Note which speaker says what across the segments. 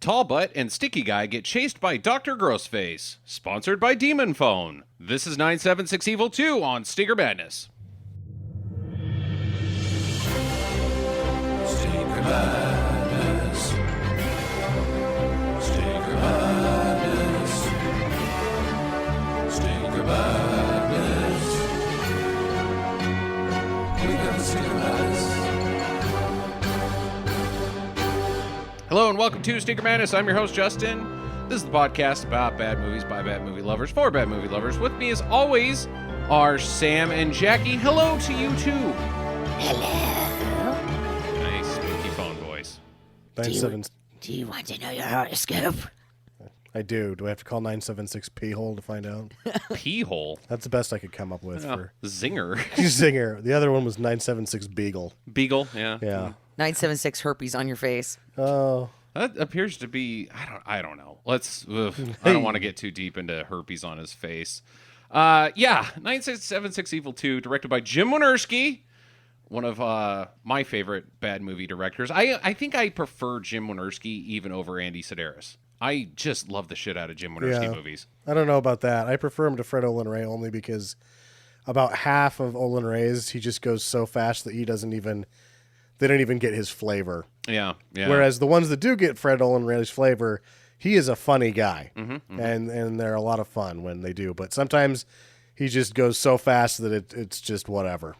Speaker 1: Tall Butt and Sticky Guy get chased by Dr. Grossface. Sponsored by Demon Phone. This is 976 Evil 2 on Stinker Madness.
Speaker 2: Stinker Madness. Stinker Madness. Stinker Madness. We got the Stinker Madness.
Speaker 1: Hello and welcome to Stinker Madness. I'm your host, Justin. This is the podcast about bad movies by bad movie lovers for bad movie lovers. With me, as always, are Sam and Jackie. Hello to you, too.
Speaker 3: Hello.
Speaker 1: Nice, spooky phone voice.
Speaker 3: Do you want to know your horoscope?
Speaker 4: I do. Do I have to call 976 P-hole to find out?
Speaker 1: P-hole?
Speaker 4: That's the best I could come up with
Speaker 1: Oh,
Speaker 4: for
Speaker 1: Zinger.
Speaker 4: Zinger. The other one was 976 Beagle.
Speaker 1: Beagle, yeah.
Speaker 4: Yeah.
Speaker 3: 976 herpes on your face.
Speaker 4: Oh.
Speaker 1: That appears to be, I don't know. I don't want to get too deep into herpes on his face. 976 Evil 2, directed by Jim Wynorski, one of my favorite bad movie directors. I think I prefer Jim Wynorski even over Andy Sedaris. I just love the shit out of Jim Wynorski movies.
Speaker 4: I don't know about that. I prefer him to Fred Olen Ray only because about half of Olen Ray's, he just goes so fast that they don't even get his flavor.
Speaker 1: Yeah.
Speaker 4: Whereas the ones that do get Fred Olen Ray's flavor, he is a funny guy.
Speaker 1: Mm-hmm.
Speaker 4: And they're a lot of fun when they do. But sometimes he just goes so fast that it's just whatever.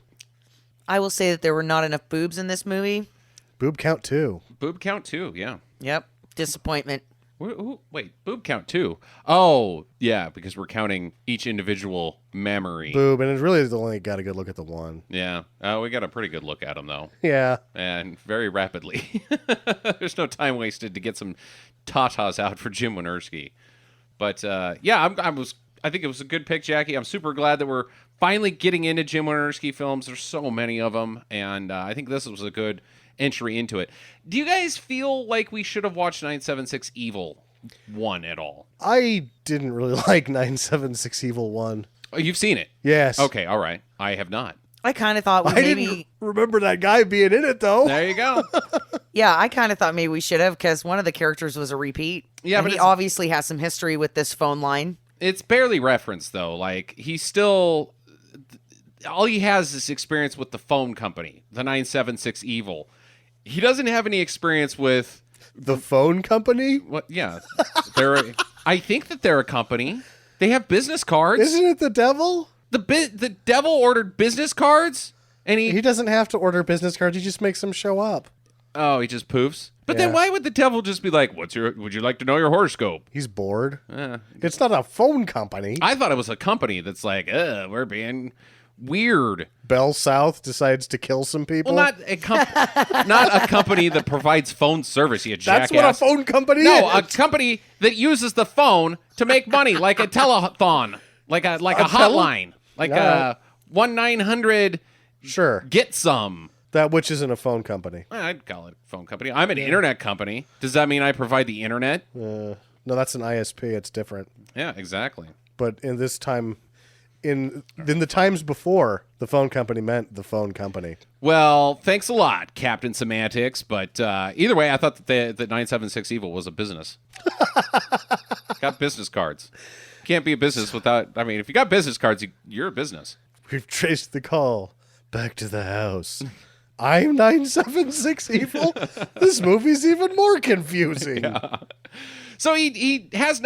Speaker 3: I will say that there were not enough boobs in this movie.
Speaker 4: Boob count 2.
Speaker 1: Boob count 2, yeah.
Speaker 3: Yep. Disappointment.
Speaker 1: Wait, boob count 2. Oh, yeah, because we're counting each individual mammary.
Speaker 4: Boob, and it's really only got a good look at the one.
Speaker 1: Yeah. We got a pretty good look at him, though.
Speaker 4: Yeah.
Speaker 1: And very rapidly. There's no time wasted to get some tatas out for Jim Wynorski. But, I think it was a good pick, Jackie. I'm super glad that we're finally getting into Jim Wynorski films. There's so many of them, and I think this was a good entry into it. Do you guys feel like we should have watched 976 Evil 1 at all?
Speaker 4: I didn't really like 976 Evil 1.
Speaker 1: Oh, you've seen it?
Speaker 4: Yes.
Speaker 1: Okay, all right. I have not.
Speaker 3: I kind of thought
Speaker 4: I didn't remember that guy being in it, though.
Speaker 1: There you go.
Speaker 3: Yeah, I kind of thought maybe we should have because one of the characters was a repeat.
Speaker 1: Yeah,
Speaker 3: and
Speaker 1: but
Speaker 3: he obviously has some history with this phone line.
Speaker 1: It's barely referenced, though. Like, he's still... All he has is experience with the phone company, the 976 Evil. He doesn't have any experience with...
Speaker 4: The phone company?
Speaker 1: What? Yeah. I think that they're a company. They have business cards.
Speaker 4: Isn't it the devil?
Speaker 1: The devil ordered business cards, and
Speaker 4: He doesn't have to order business cards. He just makes them show up.
Speaker 1: Oh, he just poofs. But then why would the devil just be like, would you like to know your horoscope?
Speaker 4: He's bored. It's not a phone company.
Speaker 1: I thought it was a company that's like, we're being weird.
Speaker 4: Bell South decides to kill some people.
Speaker 1: Well, not a company that provides phone service, you jackass.
Speaker 4: That's what a phone company is.
Speaker 1: No, a company that uses the phone to make money, like a telethon, like a hotline, like a 1-900.
Speaker 4: Sure.
Speaker 1: Get some.
Speaker 4: That which isn't a phone company.
Speaker 1: I'd call it a phone company. I'm an internet company. Does that mean I provide the internet?
Speaker 4: No, that's an ISP. It's different.
Speaker 1: Yeah, exactly.
Speaker 4: But in this time, in the times before, the phone company meant the phone company.
Speaker 1: Well, thanks a lot, Captain Semantics. But either way, I thought that 976 Evil was a business. Got business cards. Can't be a business without... I mean, if you got business cards, you're a business.
Speaker 4: We've traced the call back to the house. I'm 976 Evil? This movie's even more confusing.
Speaker 1: Yeah. So he has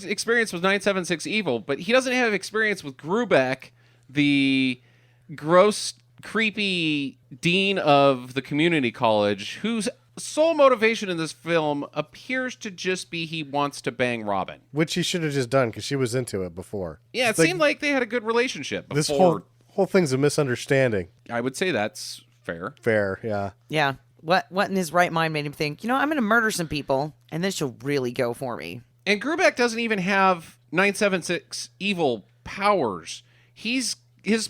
Speaker 1: experience with 976 Evil, but he doesn't have experience with Grubeck, the gross, creepy dean of the community college, whose sole motivation in this film appears to just be he wants to bang Robin.
Speaker 4: Which he should have just done because she was into it before.
Speaker 1: Yeah, it seemed like they had a good relationship before.
Speaker 4: This whole thing's a misunderstanding.
Speaker 1: I would say that's fair.
Speaker 4: Fair, yeah.
Speaker 3: Yeah. What in his right mind made him think, I'm going to murder some people, and then she'll really go for me.
Speaker 1: And Grubeck doesn't even have 976 Evil powers. His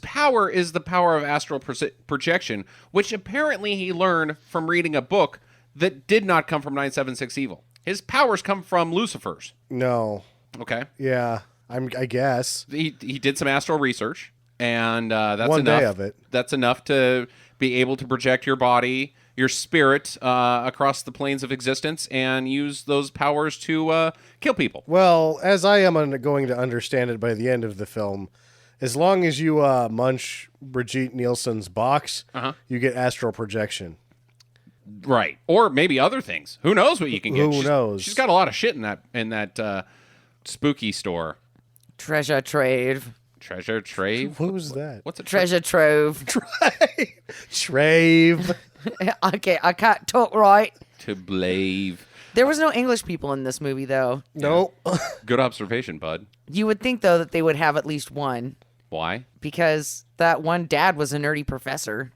Speaker 1: power is the power of astral projection, which apparently he learned from reading a book that did not come from 976 Evil. His powers come from Lucifer's.
Speaker 4: No.
Speaker 1: Okay.
Speaker 4: Yeah, I guess.
Speaker 1: He did some astral research, and that's
Speaker 4: One
Speaker 1: enough.
Speaker 4: day of it.
Speaker 1: That's enough to be able to project your body your spirit across the planes of existence and use those powers to kill people.
Speaker 4: Well, as I am going to understand it by the end of the film, as long as you munch Bridgette Nielsen's box, you get astral projection.
Speaker 1: Right. Or maybe other things. Who knows what you can get?
Speaker 4: Who knows?
Speaker 1: She's got a lot of shit in that spooky store.
Speaker 3: Treasure trove.
Speaker 1: Treasure trave?
Speaker 4: What was that?
Speaker 1: What's a
Speaker 3: Treasure trove.
Speaker 4: Trave.
Speaker 3: Okay, I can't talk right.
Speaker 1: To blave.
Speaker 3: There was no English people in this movie, though.
Speaker 4: Nope.
Speaker 1: Good observation, bud.
Speaker 3: You would think, though, that they would have at least one,
Speaker 1: Why?
Speaker 3: because that one dad was a nerdy professor.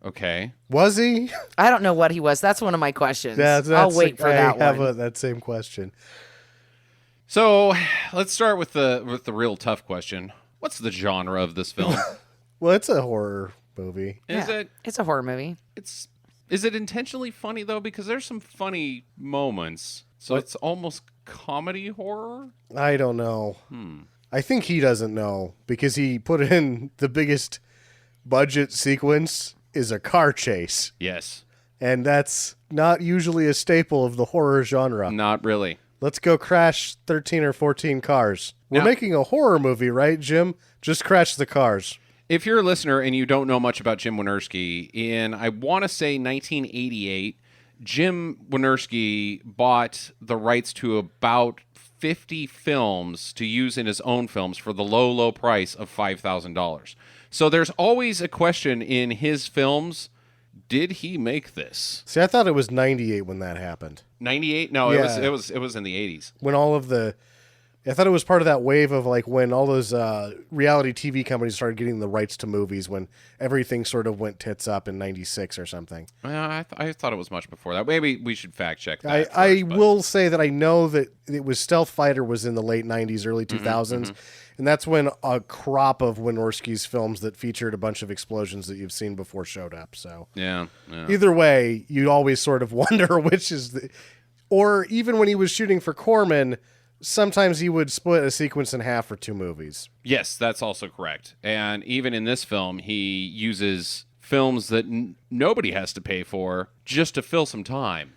Speaker 1: Okay.
Speaker 4: Was he?
Speaker 3: I don't know what he was. That's one of my questions.
Speaker 4: That's
Speaker 3: I'll wait for that
Speaker 4: I have
Speaker 3: one.
Speaker 4: that same question.
Speaker 1: So let's start with the real tough question. What's the genre of this film?
Speaker 4: Well, it's a horror movie.
Speaker 3: Yeah, it's a horror movie.
Speaker 1: Is it intentionally funny though? Because there's some funny moments. So it's almost comedy horror?
Speaker 4: I don't know. I think he doesn't know because he put in the biggest budget sequence is a car chase.
Speaker 1: Yes.
Speaker 4: And that's not usually a staple of the horror genre.
Speaker 1: Not really.
Speaker 4: Let's go crash 13 or 14 cars. We're
Speaker 1: Now-
Speaker 4: making a horror movie, right, Jim? Just crash the cars.
Speaker 1: If you're a listener and you don't know much about Jim Wynorski, in, I want to say 1988, Jim Wynorski bought the rights to about 50 films to use in his own films for the low, low price of $5,000. So there's always a question in his films, did he make this?
Speaker 4: See, I thought it was 98 when that happened.
Speaker 1: 98? No,
Speaker 4: Yeah.
Speaker 1: it was in the 80s.
Speaker 4: When all of the... I thought it was part of that wave of like when all those reality TV companies started getting the rights to movies when everything sort of went tits up in 96 or something.
Speaker 1: I thought it was much before that. Maybe we should fact check that.
Speaker 4: I
Speaker 1: first, but-
Speaker 4: will say that I know that it was Stealth Fighter was in the late 90s, early 2000s. And that's when a crop of Wynorski's films that featured a bunch of explosions that you've seen before showed up. So
Speaker 1: Yeah.
Speaker 4: either way, you always sort of wonder which is the... Or even when he was shooting for Corman, sometimes he would split a sequence in half for two movies.
Speaker 1: Yes, that's also correct. And even in this film, he uses films that nobody has to pay for just to fill some time.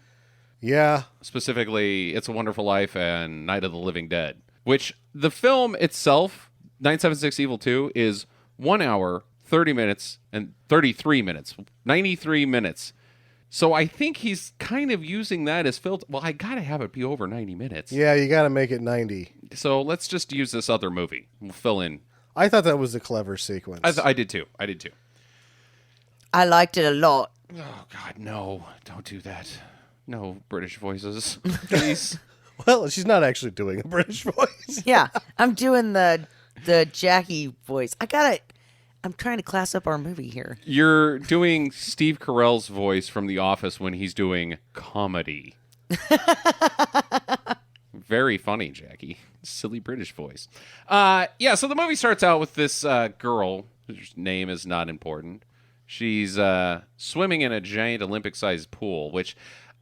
Speaker 4: Yeah.
Speaker 1: Specifically, It's a Wonderful Life and Night of the Living Dead, which the film itself, 976 Evil 2, is 1 hour, 30 minutes, and 33 minutes, 93 minutes. So I think he's kind of using that as filter. Well, I got to have it be over 90 minutes.
Speaker 4: Yeah, you got to make it 90.
Speaker 1: So let's just use this other movie. We'll fill in.
Speaker 4: I thought that was a clever sequence.
Speaker 1: I did too.
Speaker 3: I liked it a lot.
Speaker 1: Oh, God, no. Don't do that. No British voices, please.
Speaker 4: Well, she's not actually doing a British voice.
Speaker 3: Yeah, I'm doing the Jackie voice. I'm trying to class up our movie here.
Speaker 1: You're doing Steve Carell's voice from The Office when he's doing comedy. Very funny, Jackie. Silly British voice. Yeah, so the movie starts out with this girl, whose name is not important. She's swimming in a giant Olympic-sized pool, which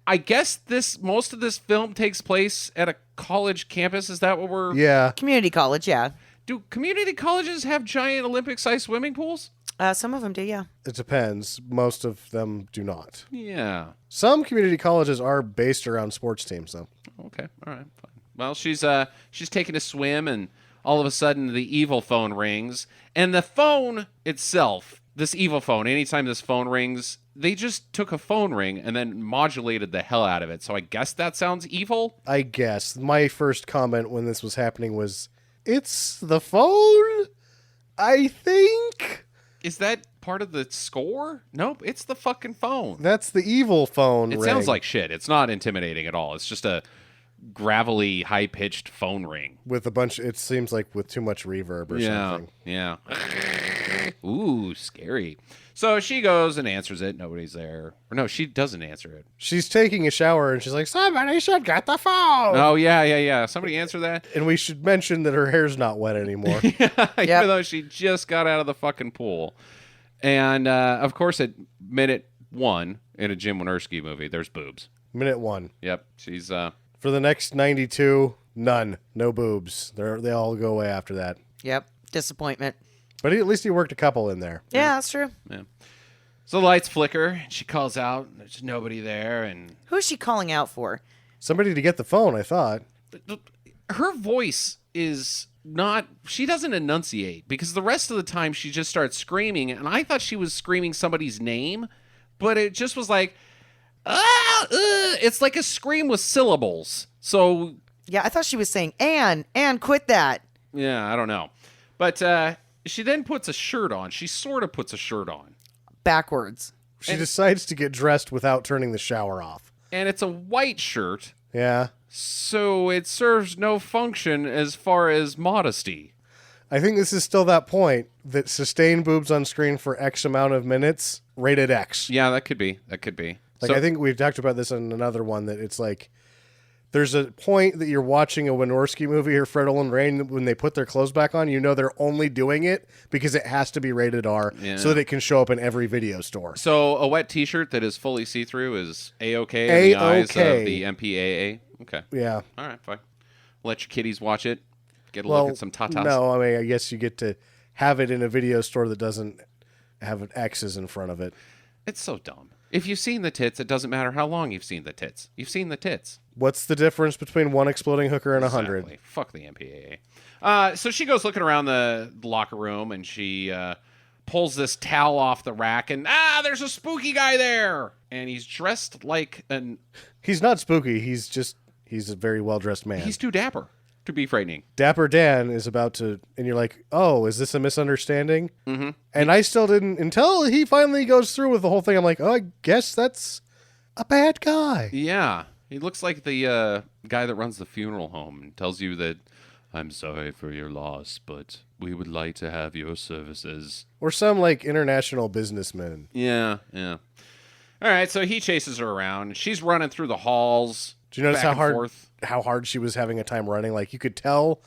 Speaker 1: I guess most of this film takes place at a college campus. Is that what we're...
Speaker 4: Yeah.
Speaker 3: Community college, yeah.
Speaker 1: Do community colleges have giant Olympic-sized swimming pools?
Speaker 3: Some of them do, yeah.
Speaker 4: It depends. Most of them do not.
Speaker 1: Yeah.
Speaker 4: Some community colleges are based around sports teams, though.
Speaker 1: Okay. All right. Fine. Well, she's taking a swim, and all of a sudden the evil phone rings, and the phone itself, this evil phone, anytime this phone rings, they just took a phone ring and then modulated the hell out of it. So I guess that sounds evil.
Speaker 4: I guess. My first comment when this was happening was, it's the phone? I think?
Speaker 1: Is that part of the score? Nope, it's the fucking phone.
Speaker 4: That's the evil phone
Speaker 1: It
Speaker 4: ring.
Speaker 1: sounds like shit. It's not intimidating at all. It's just a gravelly, high-pitched phone ring.
Speaker 4: With a bunch, it seems like with too much reverb or something.
Speaker 1: Yeah. Ooh, scary. So she goes and answers it. Nobody's there. Or no, she doesn't answer it.
Speaker 4: She's taking a shower and she's like, somebody should get the phone.
Speaker 1: Oh, yeah. Somebody answer that.
Speaker 4: And we should mention that her hair's not wet anymore.
Speaker 1: Even though she just got out of the fucking pool. And, of course, at minute 1 in a Jim Wynorski movie, there's boobs.
Speaker 4: Minute 1.
Speaker 1: Yep. She's,
Speaker 4: For the next 92, none. No boobs. They all go away after that.
Speaker 3: Yep. Disappointment.
Speaker 4: But at least he worked a couple in there.
Speaker 3: Yeah, that's true.
Speaker 1: yeah. So the lights flicker, and she calls out. There's nobody there, and
Speaker 3: Who's she calling out for?
Speaker 4: Somebody to get the phone, I thought.
Speaker 1: her voice is not. She doesn't enunciate because the rest of the time she just starts screaming, and I thought she was screaming somebody's name, but it just was like, it's like a scream with syllables. So
Speaker 3: Yeah, I thought she was saying, Anne, quit that.
Speaker 1: yeah, I don't know, but she then puts a shirt on. She sort of puts a shirt on.
Speaker 3: Backwards.
Speaker 4: She decides to get dressed without turning the shower off.
Speaker 1: And it's a white shirt,
Speaker 4: Yeah.
Speaker 1: so it serves no function as far as modesty.
Speaker 4: I think this is still that point that sustained boobs on screen for X amount of minutes, rated X.
Speaker 1: Yeah, that could be. That could be.
Speaker 4: Like,
Speaker 1: So-
Speaker 4: I think we've talked about this in another one, that it's like, there's a point that you're watching a Wynorski movie or Fred Olen Rain, when they put their clothes back on, you know they're only doing it because it has to be rated R
Speaker 1: Yeah.
Speaker 4: so that it can show up in every video store.
Speaker 1: So a wet T-shirt that is fully see-through is A-OK in the eyes
Speaker 4: A-OK.
Speaker 1: of the MPAA? Okay.
Speaker 4: Yeah.
Speaker 1: All right, fine. Let your kiddies watch it. Get a
Speaker 4: Well,
Speaker 1: look at some tatas.
Speaker 4: no, I mean, I guess you get to have it in a video store that doesn't have X's in front of it.
Speaker 1: It's so dumb. If you've seen the tits, it doesn't matter how long you've seen the tits. You've seen the tits.
Speaker 4: What's the difference between one exploding hooker and 100?
Speaker 1: Exactly. Fuck the MPAA. So she goes looking around the locker room, and she pulls this towel off the rack, and there's a spooky guy there, and he's dressed like an.
Speaker 4: He's not spooky. He's a very well-dressed man.
Speaker 1: He's too dapper to be frightening.
Speaker 4: Dapper Dan is about to, and you're like, oh, is this a misunderstanding? Mm-hmm. And I still didn't, until he finally goes through with the whole thing, I'm like, oh, I guess that's a bad guy.
Speaker 1: Yeah, he looks like the guy that runs the funeral home and tells you that I'm sorry for your loss, but we would like to have your services.
Speaker 4: Or some, like, international businessman.
Speaker 1: Yeah. All right, so he chases her around. She's running through the halls.
Speaker 4: Do you notice
Speaker 1: back
Speaker 4: how
Speaker 1: and
Speaker 4: hard
Speaker 1: forth.
Speaker 4: how hard she was having a time running? Like, you could tell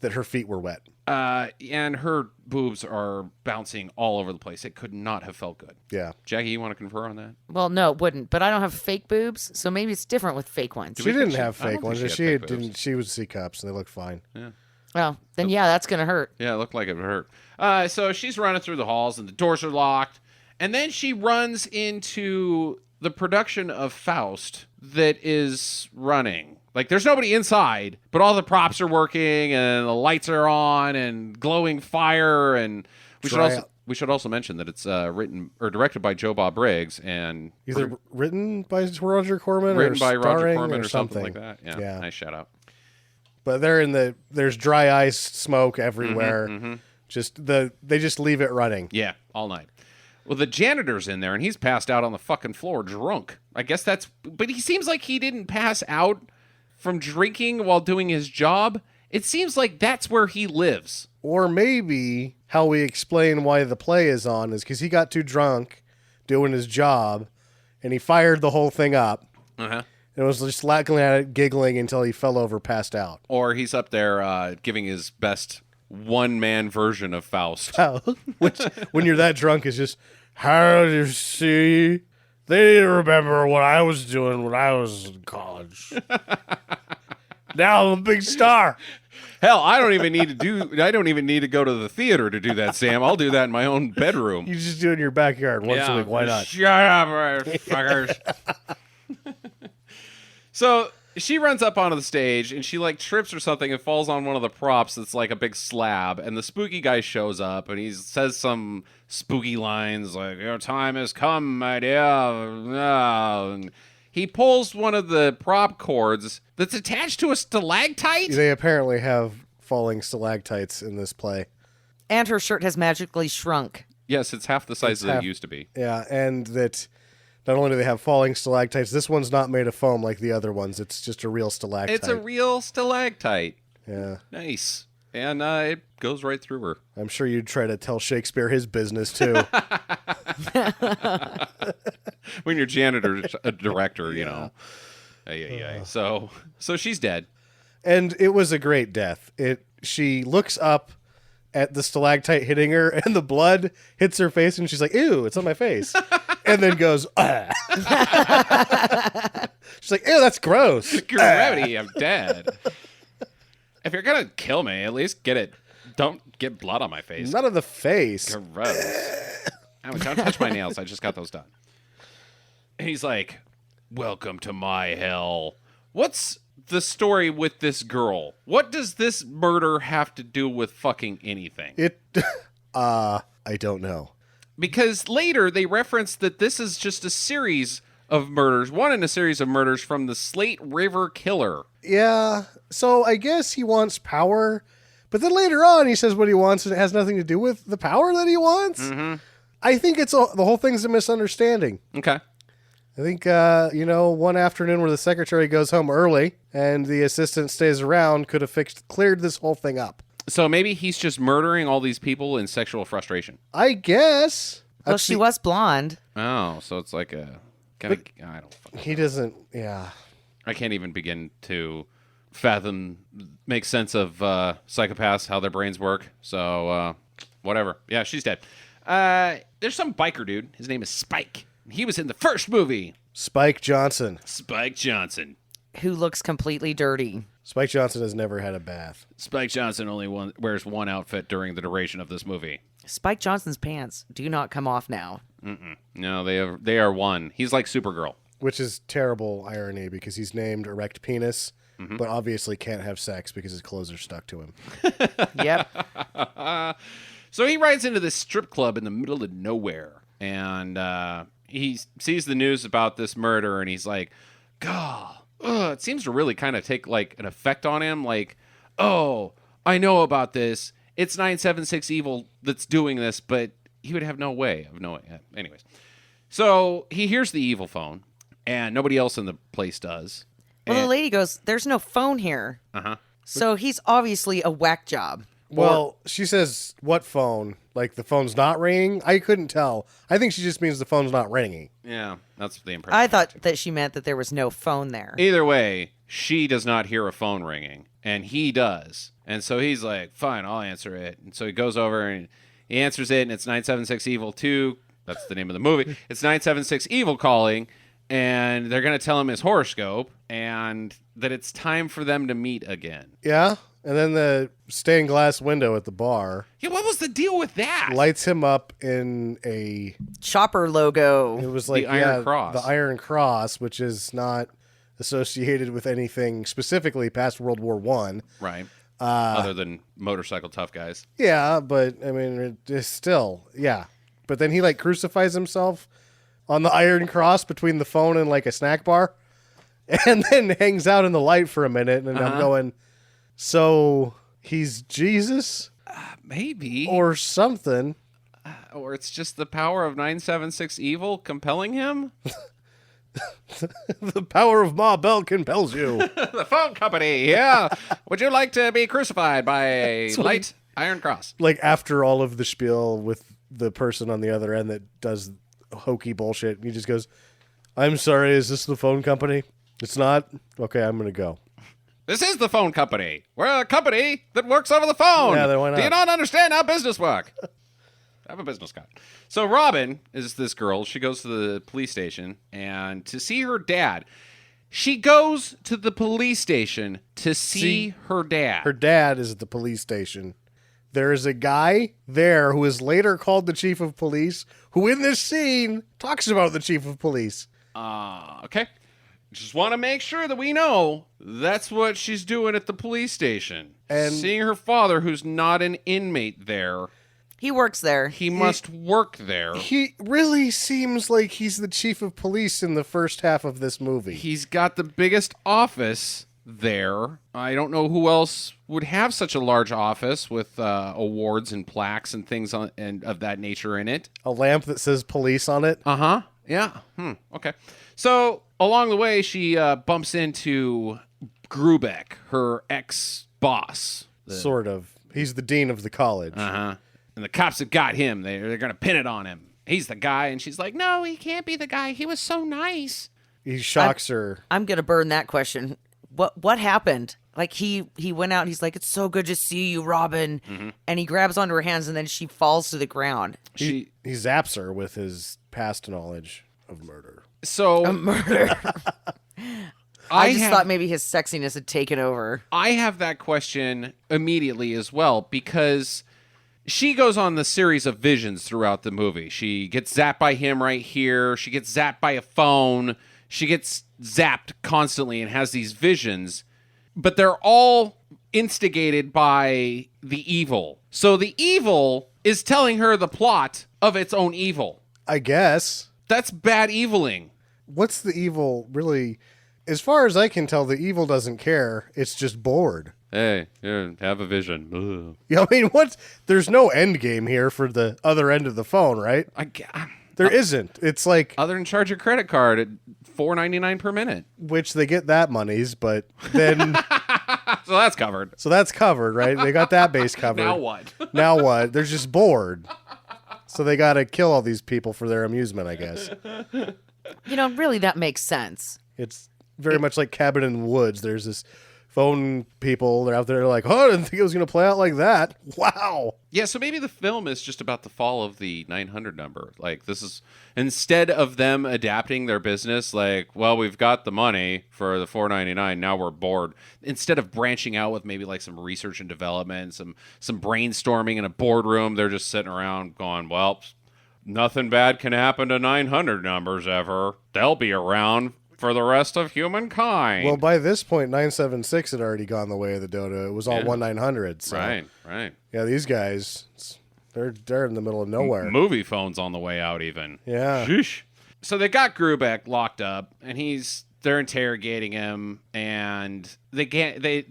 Speaker 4: that her feet were wet.
Speaker 1: And her boobs are bouncing all over the place. It could not have felt good.
Speaker 4: Yeah.
Speaker 1: Jackie, you want to confer on that?
Speaker 3: Well, no, it wouldn't. But I don't have fake boobs, so maybe it's different with fake ones.
Speaker 4: She didn't have
Speaker 1: I don't
Speaker 4: fake
Speaker 1: think
Speaker 4: ones.
Speaker 1: she had
Speaker 4: She
Speaker 1: fake boobs.
Speaker 4: didn't. She was C cups, and they looked fine.
Speaker 3: Well, then yeah, that's gonna hurt.
Speaker 1: Yeah, it looked like it would hurt. So she's running through the halls, and the doors are locked. And then she runs into the production of Faust that is running. Like, there's nobody inside, but all the props are working, and the lights are on, and glowing fire. And we should also mention that it's written or directed by Joe Bob Briggs, and
Speaker 4: Either written by Roger Corman
Speaker 1: written
Speaker 4: or
Speaker 1: by Roger
Speaker 4: starring
Speaker 1: Corman or something like that.
Speaker 4: Yeah.
Speaker 1: Yeah, nice shout out.
Speaker 4: But there's dry ice smoke everywhere.
Speaker 1: Mm-hmm.
Speaker 4: They just leave it running.
Speaker 1: Yeah, all night. Well, the janitor's in there, and he's passed out on the fucking floor drunk. I guess but he seems like he didn't pass out from drinking while doing his job. It seems like that's where he lives.
Speaker 4: Or maybe how we explain why the play is on is because he got too drunk doing his job, and he fired the whole thing up.
Speaker 1: Uh-huh.
Speaker 4: And was just laughing at it, giggling until he fell over, passed out.
Speaker 1: Or he's up there giving his best one-man version of Faust.
Speaker 4: Which, when you're that drunk, is just, how do you see? They didn't remember what I was doing when I was in college. Now I'm a big star.
Speaker 1: Hell, I don't even need to go to the theater to do that, Sam. I'll do that in my own bedroom.
Speaker 4: You just do it in your backyard once a week. Why not?
Speaker 1: Shut up, fuckers. So she runs up onto the stage, and she like trips or something and falls on one of the props that's like a big slab, and the spooky guy shows up, and he says some spooky lines like, your time has come, my dear. And he pulls one of the prop cords that's attached to a stalactite.
Speaker 4: They apparently have falling stalactites in this play.
Speaker 3: And her shirt has magically shrunk.
Speaker 1: Yes, it's half the size that it used to be.
Speaker 4: Yeah, and that not only do they have falling stalactites, this one's not made of foam like the other ones. It's just a real stalactite.
Speaker 1: It's a real stalactite.
Speaker 4: Yeah.
Speaker 1: Nice. And it goes right through her.
Speaker 4: I'm sure you'd try to tell Shakespeare his business, too.
Speaker 1: When you're janitor, a director, you know. So she's dead.
Speaker 4: And it was a great death. She looks up at the stalactite hitting her, and the blood hits her face, and she's like, ew, it's on my face. And then goes, ah. She's like, ew, that's gross.
Speaker 1: Gravity, I'm dead. If you're going to kill me, at least don't get blood on my face.
Speaker 4: Not on the face.
Speaker 1: Gross. Don't touch my nails. I just got those done. And he's like, welcome to my hell. What's the story with this girl? What does this murder have to do with fucking anything?
Speaker 4: I don't know.
Speaker 1: Because later they reference that this is just a series of murders, one in a series of murders from the Slate River Killer.
Speaker 4: Yeah, so I guess he wants power, but then later on he says what he wants and it has nothing to do with the power that he wants. Mm-hmm. I think the whole thing's a misunderstanding.
Speaker 1: Okay.
Speaker 4: I think, one afternoon where the secretary goes home early and the assistant stays around could have cleared this whole thing up.
Speaker 1: So maybe he's just murdering all these people in sexual frustration.
Speaker 4: I guess.
Speaker 3: Well, she was blonde.
Speaker 1: Oh, so it's like a... I don't fucking
Speaker 4: He doesn't, yeah.
Speaker 1: I can't even begin to make sense of psychopaths, how their brains work. So, whatever. Yeah, she's dead. There's some biker dude. His name is Spike. He was in the first movie.
Speaker 4: Spike Johnson.
Speaker 1: Spike Johnson.
Speaker 3: Who looks completely dirty.
Speaker 4: Spike Johnson has never had a bath.
Speaker 1: Spike Johnson only wears one outfit during the duration of this movie.
Speaker 3: Spike Johnson's pants do not come off now.
Speaker 1: Mm-mm. No, they are one. He's like Supergirl.
Speaker 4: Which is terrible irony because he's named Erect Penis, but obviously can't have sex because his clothes are stuck to him.
Speaker 3: Yep.
Speaker 1: So he rides into this strip club in the middle of nowhere, and he sees the news about this murder, and he's like, God, it seems to really kind of take like an effect on him. Like, oh, I know about this. It's 976 Evil that's doing this, but he would have no way of knowing it. Anyways, so he hears the evil phone, and nobody else in the place does.
Speaker 3: Well, the lady goes, there's no phone here.
Speaker 1: Uh-huh.
Speaker 3: So he's obviously a whack job.
Speaker 4: Well, she says, what phone? Like the phone's not ringing? I couldn't tell. I think she just means the phone's not ringing.
Speaker 1: Yeah, that's the impression.
Speaker 3: I thought that she meant that there was no phone there.
Speaker 1: Either way, she does not hear a phone ringing, and he does. And so he's like, fine, I'll answer it. And so he goes over and he answers it, and it's 976 Evil 2. That's the name of the movie. It's 976 Evil calling, and they're going to tell him his horoscope and that it's time for them to meet again.
Speaker 4: Yeah? And then the stained glass window at the bar
Speaker 1: Yeah, what was the deal with that?
Speaker 4: lights him up in a...
Speaker 3: Chopper logo.
Speaker 4: It was like
Speaker 1: The Iron Cross.
Speaker 4: The Iron Cross, which is not associated with anything specifically past World War One.
Speaker 1: Right. Other than motorcycle tough guys.
Speaker 4: Yeah, but I mean, it's still, yeah. But then he like crucifies himself on the Iron Cross between the phone and like a snack bar, and then hangs out in the light for a minute. And I'm going, so he's Jesus,
Speaker 1: Maybe.
Speaker 4: or something.
Speaker 1: Or it's just the power of 976 Evil compelling him?
Speaker 4: The power of Ma Bell compels you.
Speaker 1: The phone company, yeah. Would you like to be crucified by a light Iron Cross?
Speaker 4: Like after all of the spiel with the person on the other end that does hokey bullshit, he just goes, I'm sorry, is this the phone company? It's not? Okay, I'm going to go.
Speaker 1: This is the phone company. We're a company that works over the phone.
Speaker 4: Yeah, then why not?
Speaker 1: Do you not understand how business work? I have a business card. So Robin is this girl. She goes to the police station and to see her dad. She goes to the police station to see her dad.
Speaker 4: Her dad is at the police station. There is a guy there who is later called the chief of police, who in this scene talks about the chief of police.
Speaker 1: Okay. Just want to make sure that we know that's what she's doing at the police station.
Speaker 4: And
Speaker 1: seeing her father, who's not an inmate there.
Speaker 3: He works there.
Speaker 1: He must work there.
Speaker 4: He really seems like he's the chief of police in the first half of this movie.
Speaker 1: He's got the biggest office there. I don't know who else would have such a large office with awards and plaques and things and of that nature in it.
Speaker 4: A lamp that says police on it.
Speaker 1: Uh-huh. Yeah. Okay. So along the way, she bumps into Grubeck, her ex-boss.
Speaker 4: Sort of. He's the dean of the college.
Speaker 1: Uh-huh. And the cops have got him. They're going to pin it on him. He's the guy. And she's like, no, he can't be the guy. He was so nice.
Speaker 4: He shocks her.
Speaker 3: I'm going to burn that question. What happened? Like he went out and he's like, it's so good to see you, Robin. Mm-hmm. And he grabs onto her hands and then she falls to the ground.
Speaker 4: He zaps her with his past knowledge of murder.
Speaker 1: So
Speaker 3: Murder. I just thought maybe his sexiness had taken over.
Speaker 1: I have that question immediately as well, because she goes on the series of visions throughout the movie. She gets zapped by him right here. She gets zapped by a phone. She gets zapped constantly and has these visions, but they're all instigated by the evil. So the evil is telling her the plot of its own evil.
Speaker 4: I guess.
Speaker 1: That's bad eviling.
Speaker 4: What's the evil really? As far as I can tell, the evil doesn't care. It's just bored.
Speaker 1: Hey, have a vision. Ugh.
Speaker 4: Yeah, I mean, what? There's no end game here for the other end of the phone, right? There isn't. It's like,
Speaker 1: Other than charge your credit card at $4.99 per minute.
Speaker 4: which they get that monies, but then
Speaker 1: So that's covered.
Speaker 4: so that's covered, right? They got that base covered.
Speaker 1: Now what?
Speaker 4: Now what? They're just bored. So they got to kill all these people for their amusement, I guess.
Speaker 3: Really, that makes sense.
Speaker 4: It's very much like Cabin in the Woods. There's this phone people. They're out there like, oh, I didn't think it was going to play out like that. Wow.
Speaker 1: Yeah, so maybe the film is just about the fall of the 900 number. Like, this is, instead of them adapting their business, like, well, we've got the money for the $4.99, now we're bored. Instead of branching out with maybe like some research and development, some brainstorming in a boardroom, they're just sitting around going, well, nothing bad can happen to 900 numbers ever. They'll be around for the rest of humankind.
Speaker 4: Well, by this point, 976 had already gone the way of the dodo. It was all 1-900. So,
Speaker 1: Right.
Speaker 4: yeah, these guys, they're in the middle of nowhere.
Speaker 1: Movie phones on the way out even.
Speaker 4: Yeah.
Speaker 1: Sheesh. So they got Grubeck locked up, and they're interrogating him, and they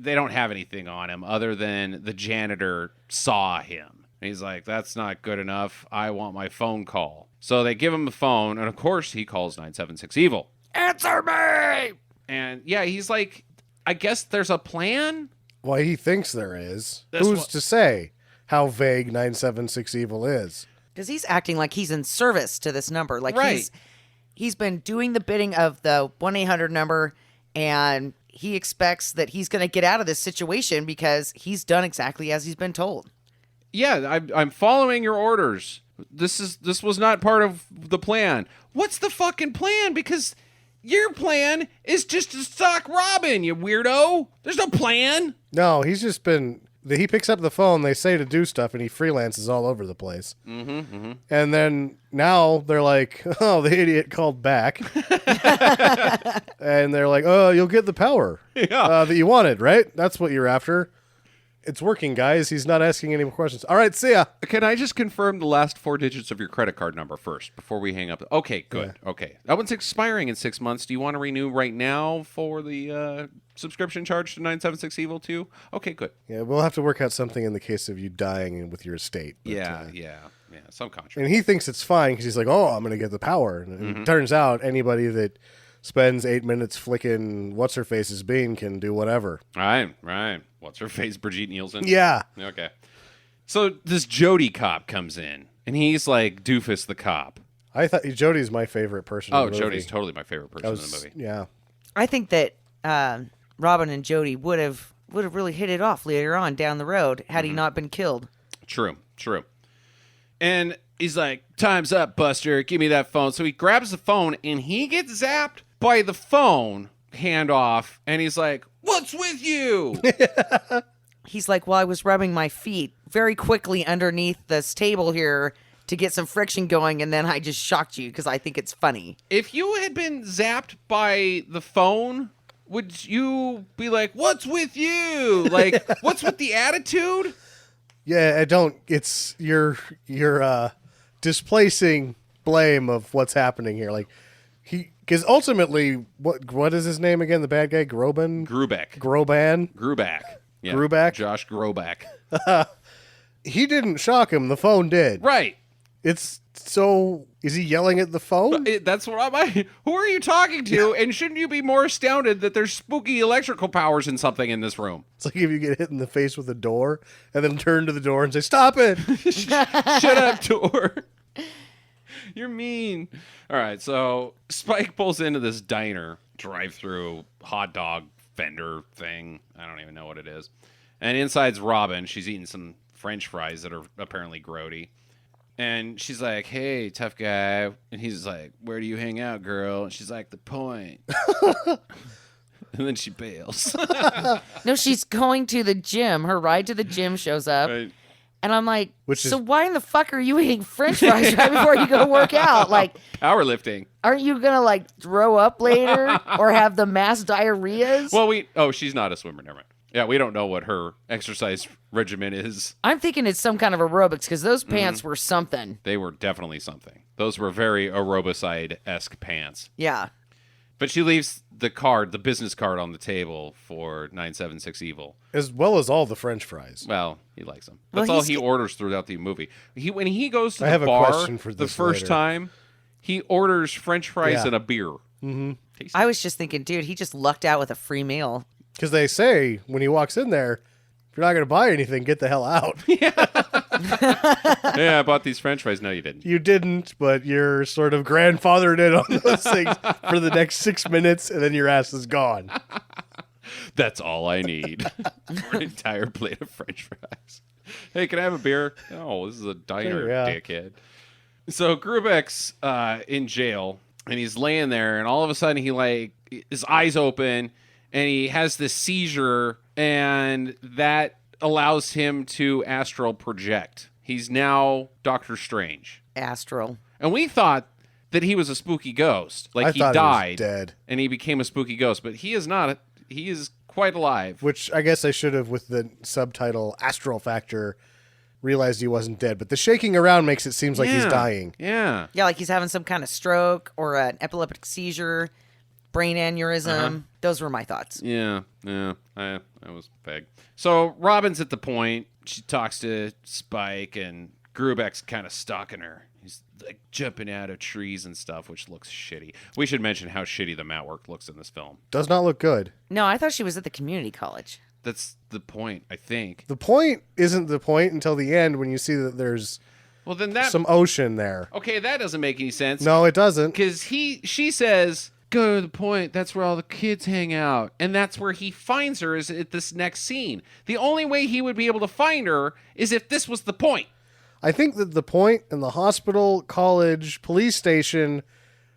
Speaker 1: don't have anything on him other than the janitor saw him. And he's like, that's not good enough. I want my phone call. So they give him the phone, and of course he calls 976 Evil. Answer me! And yeah, he's like, I guess there's a plan?
Speaker 4: Why he thinks there is.
Speaker 1: That's
Speaker 4: Who's
Speaker 1: what-
Speaker 4: to say how vague 976 Evil is?
Speaker 3: Because he's acting like he's in service to this number. Like
Speaker 1: Right.
Speaker 3: he's been doing the bidding of the 1-800 number, and he expects that he's going to get out of this situation because he's done exactly as he's been told.
Speaker 1: Yeah, I'm following your orders. This was not part of the plan. What's the fucking plan? Because your plan is just to stalk Robin, you weirdo. There's no plan.
Speaker 4: No, he's just been... He picks up the phone, they say to do stuff, and he freelances all over the place. And then now they're like, oh, the idiot called back. And they're like, oh, you'll get the power that you wanted, right? That's what you're after. It's working, guys. He's not asking any more questions. All right, see ya.
Speaker 1: Can I just confirm the last 4 digits of your credit card number first before we hang up? Okay, good.
Speaker 4: Yeah.
Speaker 1: Okay. That one's expiring in 6 months. Do you want to renew right now for the subscription charge to 976 Evil 2? Okay, good.
Speaker 4: Yeah, we'll have to work out something in the case of you dying with your estate. But,
Speaker 1: Yeah. Some contract.
Speaker 4: And he thinks it's fine because he's like, oh, I'm going to get the power. And it turns out anybody that spends 8 minutes flicking what's-her-face's bean can do whatever.
Speaker 1: Right. What's her face? Bridgette Neilsen?
Speaker 4: Yeah.
Speaker 1: Okay. So this Jody cop comes in, and he's like Doofus the cop.
Speaker 4: I thought Jody's my favorite person.
Speaker 1: Oh,
Speaker 4: in the movie.
Speaker 1: Jody's totally my favorite person in the movie.
Speaker 4: Yeah.
Speaker 3: I think that Robin and Jody would have really hit it off later on down the road had he not been killed.
Speaker 1: True. And he's like, time's up, Buster. Give me that phone. So he grabs the phone, and he gets zapped by the phone handoff, and he's like, what's with you?
Speaker 3: He's like, well, I was rubbing my feet very quickly underneath this table here to get some friction going, and then I just shocked you because I think it's funny.
Speaker 1: If you had been zapped by the phone, would you be like, what's with you? Like, what's with the attitude?
Speaker 4: Yeah, I don't. It's you're displacing blame of what's happening here. Like because ultimately, what is his name again? The bad guy, Groban.
Speaker 1: Grubeck.
Speaker 4: Gruback.
Speaker 1: Yeah.
Speaker 4: Grubeck?
Speaker 1: Josh Groback.
Speaker 4: He didn't shock him. The phone did.
Speaker 1: Right.
Speaker 4: It's so. Is he yelling at the phone?
Speaker 1: That's what who are you talking to? And shouldn't you be more astounded that there's spooky electrical powers in something in this room?
Speaker 4: It's like if you get hit in the face with a door and then turn to the door and say, "Stop it!"
Speaker 1: Shut up, door. You're mean. All right, so Spike pulls into this diner, drive-through hot dog vendor thing. I don't even know what it is. And inside's Robin. She's eating some French fries that are apparently grody. And she's like, hey, tough guy. And he's like, where do you hang out, girl? And she's like, the Point. And then she bails.
Speaker 3: No, she's going to the gym. Her ride to the gym shows up.
Speaker 1: Right.
Speaker 3: And I'm like,
Speaker 4: Which is-
Speaker 3: so why in the fuck are you eating French fries right before you go work out? Like,
Speaker 1: Powerlifting.
Speaker 3: aren't you gonna like throw up later or have the mass diarrheas?
Speaker 1: Well, she's not a swimmer. Never mind. Yeah, we don't know what her exercise regimen is.
Speaker 3: I'm thinking it's some kind of aerobics because those pants were something.
Speaker 1: They were definitely something. Those were very aerobicide-esque pants.
Speaker 3: Yeah.
Speaker 1: But she leaves the business card on the table for 976 Evil.
Speaker 4: As well as all the French fries.
Speaker 1: Well, he likes them.
Speaker 3: Well,
Speaker 1: That's all
Speaker 3: he's-
Speaker 1: he orders throughout the movie. When he goes to
Speaker 4: I
Speaker 1: the
Speaker 4: have a
Speaker 1: bar
Speaker 4: question for
Speaker 1: the
Speaker 4: this
Speaker 1: first
Speaker 4: later.
Speaker 1: time, he orders French fries
Speaker 4: Yeah.
Speaker 1: and a beer.
Speaker 4: Mm-hmm.
Speaker 3: I was just thinking, dude, he just lucked out with a free meal.
Speaker 4: Because they say when he walks in there, if you're not going to buy anything, get the hell out.
Speaker 1: Yeah, I bought these French fries. No, you didn't.
Speaker 4: You didn't, but you're sort of grandfathered in on those things for the next 6 minutes, and then your ass is gone.
Speaker 1: That's all I need. For an entire plate of French fries. Hey, can I have a beer? Oh, this is a diner,
Speaker 4: Sure, yeah.
Speaker 1: dickhead. So Grubeck's in jail, and he's laying there, and all of a sudden his eyes open, and he has this seizure, and that allows him to astral project. He's now Doctor Strange.
Speaker 3: Astral.
Speaker 1: And we thought that he was a spooky ghost. Like
Speaker 4: I
Speaker 1: he
Speaker 4: thought
Speaker 1: died
Speaker 4: he was dead.
Speaker 1: and he became a spooky ghost, but he is not. He is quite alive.
Speaker 4: Which I guess I should have, with the subtitle Astral Factor, realized he wasn't dead. But the shaking around makes it seem like he's
Speaker 1: Yeah.
Speaker 4: dying.
Speaker 1: Yeah.
Speaker 3: Yeah, like he's having some kind of stroke or an epileptic seizure, brain aneurysm. Those were my thoughts.
Speaker 1: Yeah. I was vague. So Robin's at the point. She talks to Spike, and Grubeck's kind of stalking her. He's like jumping out of trees and stuff, which looks shitty. We should mention how shitty the mat work looks in this film.
Speaker 4: Does not look good.
Speaker 3: No, I thought she was at the community college.
Speaker 1: That's the point, I think.
Speaker 4: The point isn't the point until the end when you see that there's
Speaker 1: Well, then that.
Speaker 4: some ocean there.
Speaker 1: Okay, that doesn't make any sense.
Speaker 4: No, it doesn't.
Speaker 1: Because she says, go to the point. That's where all the kids hang out. And that's where he finds her is at this next scene. The only way he would be able to find her is if this was the point.
Speaker 4: I think that the point and the hospital, college, police station,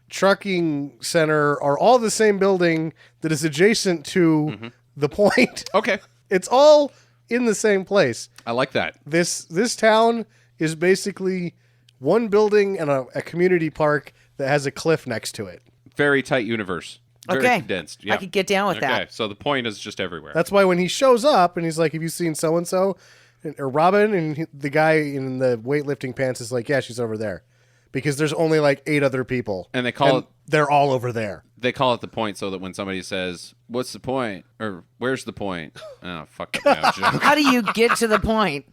Speaker 4: trucking center are all the same building that is adjacent to the point.
Speaker 1: Okay.
Speaker 4: It's all in the same place.
Speaker 1: I like that.
Speaker 4: This town is basically one building and a community park that has a cliff next to it.
Speaker 1: Very tight universe. Very
Speaker 3: Okay.
Speaker 1: condensed.
Speaker 3: I
Speaker 1: Yeah.
Speaker 3: could get down with
Speaker 1: Okay,
Speaker 3: that.
Speaker 1: so the point is just everywhere.
Speaker 4: That's why when he shows up and he's like, have you seen so-and-so? Or Robin, and the guy in the weightlifting pants is like, yeah, she's over there. Because there's only like 8 other people.
Speaker 1: And they call it-
Speaker 4: they're all over there.
Speaker 1: They call it the point so that when somebody says, what's the point? Or where's the point? Oh, fuck up now, joke.
Speaker 3: How do you get to the point?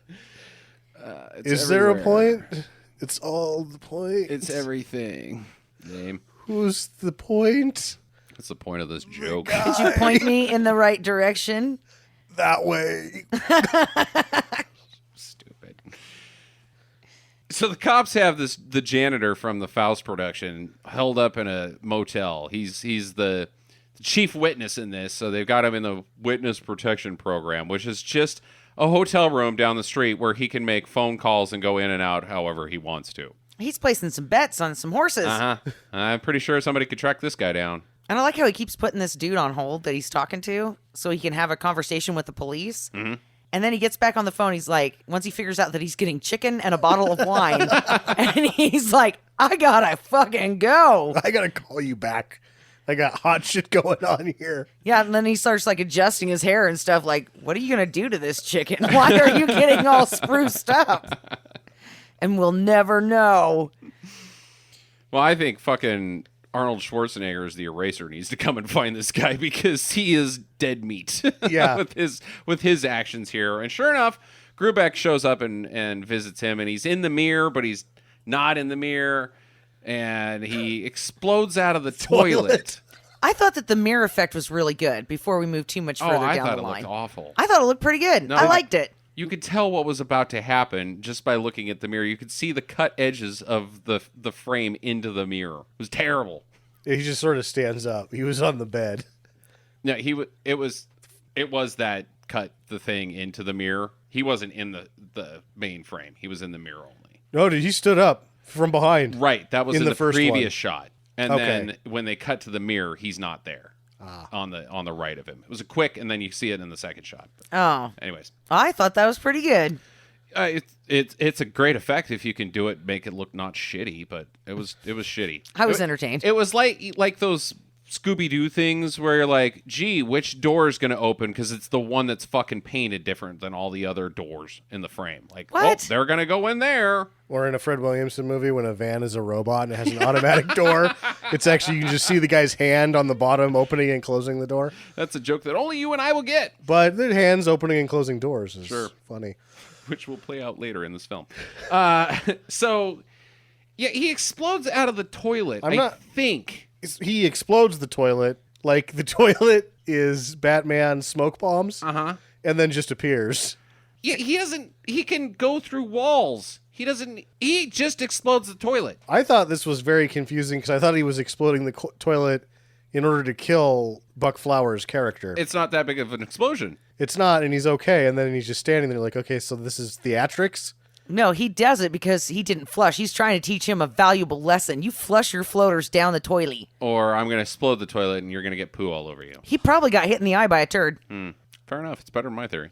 Speaker 4: Is there a
Speaker 1: everywhere.
Speaker 4: point? It's all the point.
Speaker 1: It's everything. Name.
Speaker 4: Who's the point?
Speaker 1: That's the point of this joke.
Speaker 3: Could you point me in the right direction?
Speaker 4: That way.
Speaker 1: Stupid. So the cops have the janitor from the Faust production held up in a motel. He's the chief witness in this, so they've got him in the witness protection program, which is just a hotel room down the street where he can make phone calls and go in and out however he wants to.
Speaker 3: He's placing some bets on some horses.
Speaker 1: I'm pretty sure somebody could track this guy down.
Speaker 3: And I like how he keeps putting this dude on hold that he's talking to so he can have a conversation with the police.
Speaker 1: Mm-hmm.
Speaker 3: And then he gets back on the phone. He's like, once he figures out that he's getting chicken and a bottle of wine, and he's like, I gotta fucking go.
Speaker 4: I gotta call you back. I got hot shit going on here.
Speaker 3: Yeah, and then he starts like adjusting his hair and stuff. Like, what are you gonna do to this chicken? Why are you getting all spruced up? And we'll never know.
Speaker 1: Well, I think fucking Arnold Schwarzenegger is the eraser needs to come and find this guy because he is dead meat.
Speaker 4: Yeah.
Speaker 1: with his actions here. And sure enough, Grubeck shows up and visits him, and he's in the mirror, but he's not in the mirror, and he explodes out of the toilet.
Speaker 3: I thought that the mirror effect was really good before we moved too much
Speaker 1: Oh,
Speaker 3: further
Speaker 1: I
Speaker 3: down
Speaker 1: thought
Speaker 3: the
Speaker 1: it
Speaker 3: line.
Speaker 1: looked awful.
Speaker 3: I thought it looked pretty good.
Speaker 1: No,
Speaker 3: I liked it.
Speaker 1: You could tell what was about to happen just by looking at the mirror. You could see the cut edges of the frame into the mirror. It was terrible.
Speaker 4: He just sort of stands up. He was on the bed.
Speaker 1: No, it was that cut the thing into the mirror. He wasn't in the main frame. He was in the mirror only.
Speaker 4: No, dude, he stood up from behind.
Speaker 1: Right, that was
Speaker 4: In
Speaker 1: in
Speaker 4: the
Speaker 1: the
Speaker 4: first
Speaker 1: previous
Speaker 4: one.
Speaker 1: shot. And
Speaker 4: Okay.
Speaker 1: then when they cut to the mirror, he's not there. On the right of him. It was a quick, and then you see it in the second shot. But
Speaker 3: Oh,
Speaker 1: anyways,
Speaker 3: I thought that was pretty good.
Speaker 1: It's a great effect if you can do it, make it look not shitty, but it was shitty.
Speaker 3: I was entertained.
Speaker 1: It was like those Scooby-Doo things where you're like, gee, which door is going to open because it's the one that's fucking painted different than all the other doors in the frame. Like,
Speaker 3: What?
Speaker 1: oh, they're going to go in there.
Speaker 4: Or in a Fred Williamson movie when a van is a robot and it has an automatic door. It's actually, you can just see the guy's hand on the bottom opening and closing the door.
Speaker 1: That's a joke that only you and I will get,
Speaker 4: But the hands opening and closing doors is
Speaker 1: Sure.
Speaker 4: funny.
Speaker 1: which will play out later in this film. So, yeah, he explodes out of the toilet, I think.
Speaker 4: He explodes the toilet. Like the toilet is Batman smoke bombs.
Speaker 1: Uh-huh.
Speaker 4: And then just appears.
Speaker 1: Yeah, he can go through walls. He just explodes the toilet.
Speaker 4: I thought this was very confusing because I thought he was exploding the toilet in order to kill Buck Flowers' character.
Speaker 1: It's not that big of an explosion.
Speaker 4: It's not, and he's okay. And then he's just standing there like, okay, so this is theatrics?
Speaker 3: No, he does it because he didn't flush. He's trying to teach him a valuable lesson. You flush your floaters down the toilet.
Speaker 1: Or I'm going to explode the toilet and you're going to get poo all over you.
Speaker 3: He probably got hit in the eye by a turd.
Speaker 1: Fair enough. It's better than my theory.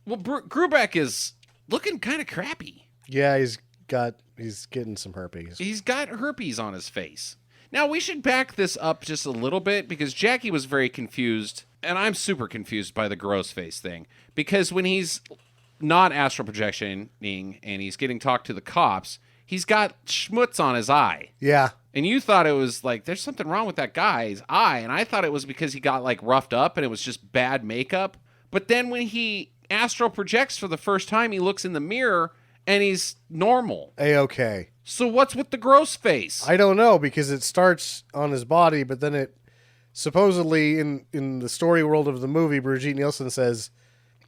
Speaker 1: Well, Grubeck is looking kind of crappy.
Speaker 4: Yeah, he's getting some herpes.
Speaker 1: He's got herpes on his face. Now, we should back this up just a little bit because Jackie was very confused, and I'm super confused by the Grossface thing. Because when he's not astral projectioning and he's getting talked to the cops, he's got schmutz on his eye.
Speaker 4: Yeah.
Speaker 1: And you thought it was like, there's something wrong with that guy's eye. And I thought it was because he got like roughed up and it was just bad makeup. But then when he astral projects for the first time, he looks in the mirror and he's normal.
Speaker 4: A-okay.
Speaker 1: So what's with the gross face?
Speaker 4: I don't know, because it starts on his body, but then it supposedly in the story world of the movie, Bridgette Neilsen says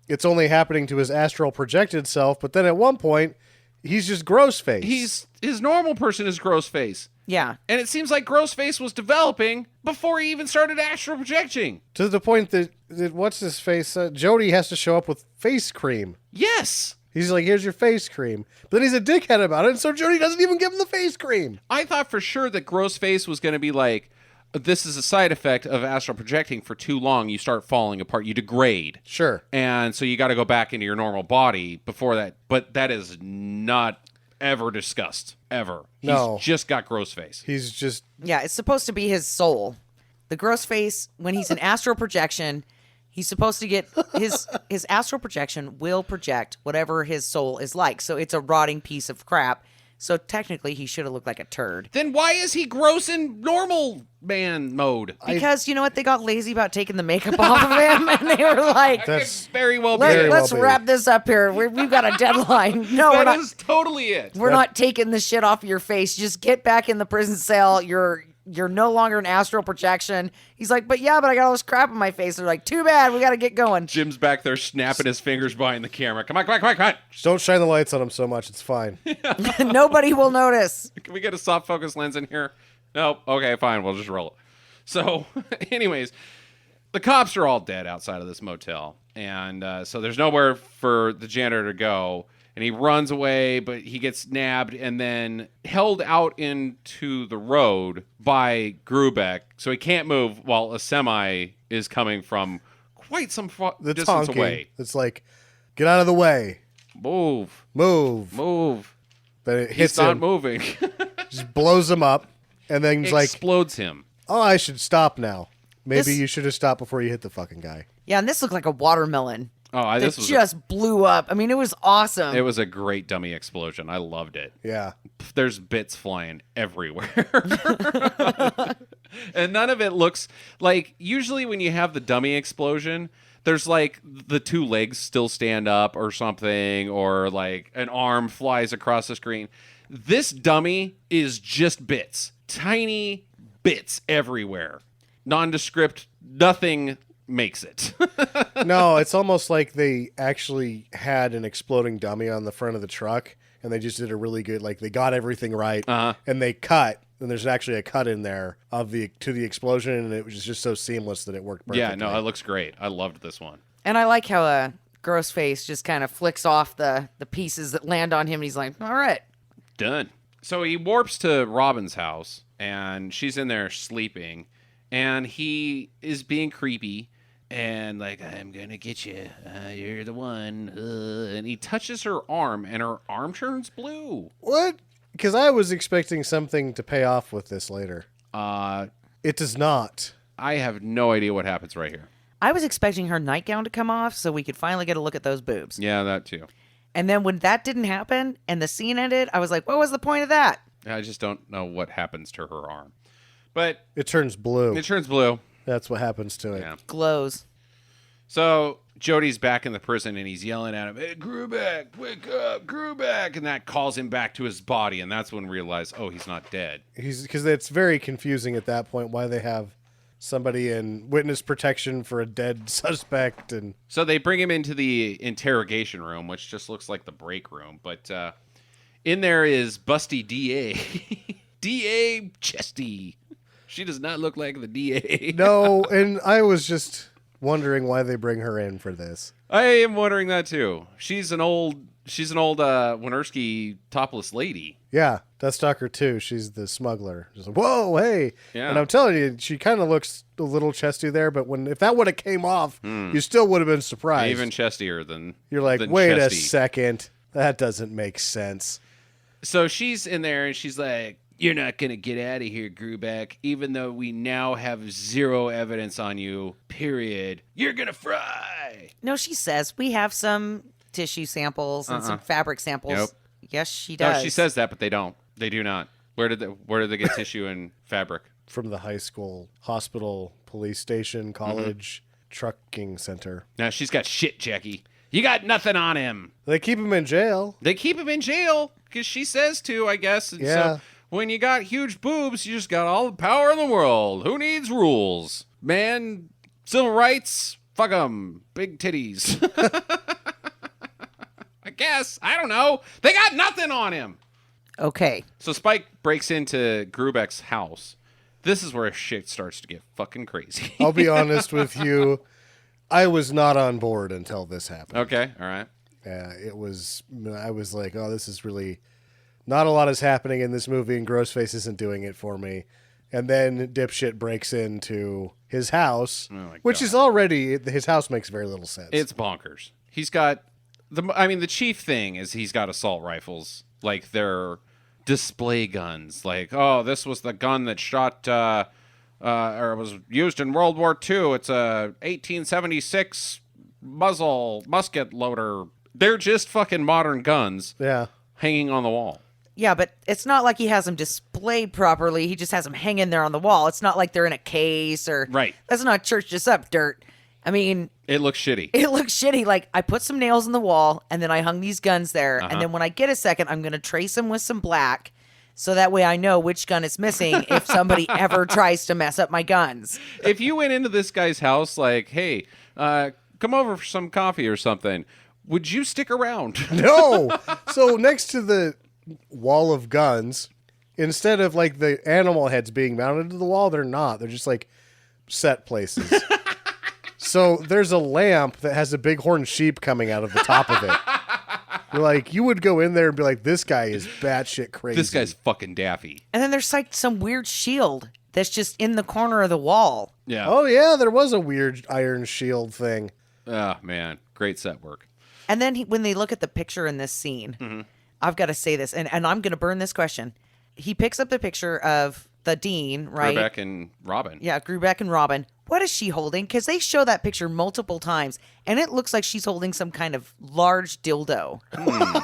Speaker 4: it's only happening to his astral projected self, but then at one point, he's just gross face.
Speaker 1: His normal person is gross face.
Speaker 3: Yeah.
Speaker 1: And it seems like gross face was developing before he even started astral projecting.
Speaker 4: To the point that what's his face? Jody has to show up with face cream.
Speaker 1: Yes.
Speaker 4: He's like, here's your face cream. But then he's a dickhead about it, and so Jody doesn't even give him the face cream.
Speaker 1: I thought for sure that gross face was going to be like, this is a side effect of astral projecting. For too long, you start falling apart. You degrade.
Speaker 4: Sure.
Speaker 1: And so you got to go back into your normal body before that. But that is not ever discussed. Ever.
Speaker 4: No.
Speaker 1: He's just got gross face.
Speaker 4: He's just...
Speaker 3: Yeah, it's supposed to be his soul. The gross face, when he's in astral projection, he's supposed to get his astral projection will project whatever his soul is like. So it's a rotting piece of crap. So technically, he should have looked like a turd.
Speaker 1: Then why is he gross in normal man mode?
Speaker 3: Because you know what? They got lazy about taking the makeup off of him, and they were like,
Speaker 4: That's
Speaker 1: Very well
Speaker 4: Very
Speaker 1: be.
Speaker 4: well
Speaker 3: let's
Speaker 4: be.
Speaker 3: wrap this up here. We've got a deadline. No, we're
Speaker 1: That
Speaker 3: not.
Speaker 1: is totally it.
Speaker 3: We're not taking the shit off of your face. Just get back in the prison cell. You're no longer an astral projection. He's like, but I got all this crap on my face. They're like, too bad. We got to get going.
Speaker 1: Jim's back there snapping his fingers behind the camera. Come on.
Speaker 4: just don't shine the lights on him so much. It's fine.
Speaker 3: Nobody will notice.
Speaker 1: Can we get a soft focus lens in here? No. Okay, fine. We'll just roll it. So, anyways, the cops are all dead outside of this motel. And so there's nowhere for the janitor to go. And he runs away, but he gets nabbed and then held out into the road by Grubeck. So he can't move while a semi is coming from quite some
Speaker 4: The
Speaker 1: distance
Speaker 4: honking.
Speaker 1: away.
Speaker 4: It's like, get out of the way.
Speaker 1: Move.
Speaker 4: Move. But it
Speaker 1: He's
Speaker 4: hits
Speaker 1: not
Speaker 4: him.
Speaker 1: moving.
Speaker 4: Just blows him up. And then he's like,
Speaker 1: Explodes him.
Speaker 4: oh, I should stop now. Maybe
Speaker 3: This-
Speaker 4: you should have stopped before you hit the fucking guy.
Speaker 3: Yeah, and this looked like a watermelon.
Speaker 1: Oh,
Speaker 3: That
Speaker 1: this was
Speaker 3: just blew up. I mean, it was awesome.
Speaker 1: it was a great dummy explosion. I loved it.
Speaker 4: Yeah.
Speaker 1: There's bits flying everywhere. And none of it looks like, usually when you have the dummy explosion, there's like the two legs still stand up or something, or like an arm flies across the screen. This dummy is just bits, tiny bits everywhere. Nondescript, nothing makes it.
Speaker 4: No, it's almost like they actually had an exploding dummy on the front of the truck, and they just did a really good, like, they got everything right, and they cut, and there's actually a cut in there to the explosion, and it was just so seamless that it worked perfectly.
Speaker 1: Yeah, no, it looks great. I loved this one.
Speaker 3: And I like how Grossface just kind of flicks off the pieces that land on him. And he's like, all right.
Speaker 1: Done. So he warps to Robin's house, and she's in there sleeping, and he is being creepy, and like, I'm gonna get you. You're the one. And he touches her arm, and her arm turns blue.
Speaker 4: What? Because I was expecting something to pay off with this later. It does not.
Speaker 1: I have no idea what happens right here.
Speaker 3: I was expecting her nightgown to come off so we could finally get a look at those boobs.
Speaker 1: Yeah, that too.
Speaker 3: And then when that didn't happen and the scene ended, I was like, what was the point of that?
Speaker 1: I just don't know what happens to her arm. But
Speaker 4: It turns blue.
Speaker 1: it turns blue.
Speaker 4: That's what happens to it.
Speaker 1: Yeah.
Speaker 3: Glows.
Speaker 1: So Jody's back in the prison, and he's yelling at him, "Hey, Grubeck, wake up, Grubeck!" And that calls him back to his body, and that's when we realize, oh, he's not dead.
Speaker 4: Because it's very confusing at that point why they have somebody in witness protection for a dead suspect. And
Speaker 1: So they bring him into the interrogation room, which just looks like the break room. But in there is Busty DA. DA Chesty. She does not look like the DA.
Speaker 4: no, and I was just wondering why they bring her in for this.
Speaker 1: I am wondering that too. She's an old Wynorski topless lady.
Speaker 4: Yeah, that's Stalker 2. She's the smuggler. Just like, whoa, hey.
Speaker 1: Yeah.
Speaker 4: And I'm telling you, she kind of looks a little chesty there, but if that would have came off, you still would have been surprised.
Speaker 1: Even chestier than
Speaker 4: You're like,
Speaker 1: than
Speaker 4: wait
Speaker 1: chesty.
Speaker 4: a second. That doesn't make sense.
Speaker 1: So she's in there and she's like, "You're not going to get out of here, Grubeck, even though we now have zero evidence on you, period. You're going to fry."
Speaker 3: No, she says we have some tissue samples and some fabric samples.
Speaker 1: Nope.
Speaker 3: Yes, she does.
Speaker 1: No, she says that, but they don't. They do not. Where did they get tissue and fabric?
Speaker 4: From the high school, hospital, police station, college, trucking center.
Speaker 1: Now, she's got shit, Jackie. You got nothing on him.
Speaker 4: They keep him in jail.
Speaker 1: They keep him in jail because she says to, I guess. And
Speaker 4: Yeah.
Speaker 1: So when you got huge boobs, you just got all the power in the world. Who needs rules? Man, civil rights, fuck 'em. Big titties. I guess. I don't know. They got nothing on him.
Speaker 3: Okay.
Speaker 1: So Spike breaks into Grubeck's house. This is where shit starts to get fucking crazy.
Speaker 4: I'll be honest with you. I was not on board until this happened.
Speaker 1: Okay, all right.
Speaker 4: I was like, oh, this is really not a lot is happening in this movie, and Grossface isn't doing it for me. And then Dipshit breaks into his house,
Speaker 1: my
Speaker 4: which
Speaker 1: God.
Speaker 4: is already, his house makes very little sense.
Speaker 1: It's bonkers. He's got the chief thing is he's got assault rifles, like they're display guns. Like, oh, this was the gun that shot or was used in World War II. It's a 1876 musket loader. They're just fucking modern guns
Speaker 4: Yeah.
Speaker 1: hanging on the wall.
Speaker 3: Yeah, but it's not like he has them displayed properly. He just has them hanging there on the wall. It's not like they're in a case or...
Speaker 1: Right.
Speaker 3: That's not church just up dirt. I mean,
Speaker 1: It looks shitty.
Speaker 3: it looks shitty. Like, I put some nails in the wall, and then I hung these guns there. And then when I get a second, I'm going to trace them with some black, so that way I know which gun is missing if somebody ever tries to mess up my guns.
Speaker 1: If you went into this guy's house like, hey, come over for some coffee or something, would you stick around?
Speaker 4: No. So next to the wall of guns, instead of like the animal heads being mounted to the wall, they're not. They're just like set places. So there's a lamp that has a bighorn sheep coming out of the top of it. You're like, you would go in there and be like, this guy is batshit crazy.
Speaker 1: This guy's fucking daffy.
Speaker 3: And then there's like some weird shield that's just in the corner of the wall.
Speaker 1: Yeah.
Speaker 4: Oh, yeah, there was a weird iron shield thing.
Speaker 1: Oh, man. Great set work.
Speaker 3: And then when they look at the picture in this scene, I've got to say this, and I'm going to burn this question. He picks up the picture of the dean, right?
Speaker 1: Grubeck and Robin.
Speaker 3: Yeah, Grubeck and Robin. What is she holding? Because they show that picture multiple times, and it looks like she's holding some kind of large dildo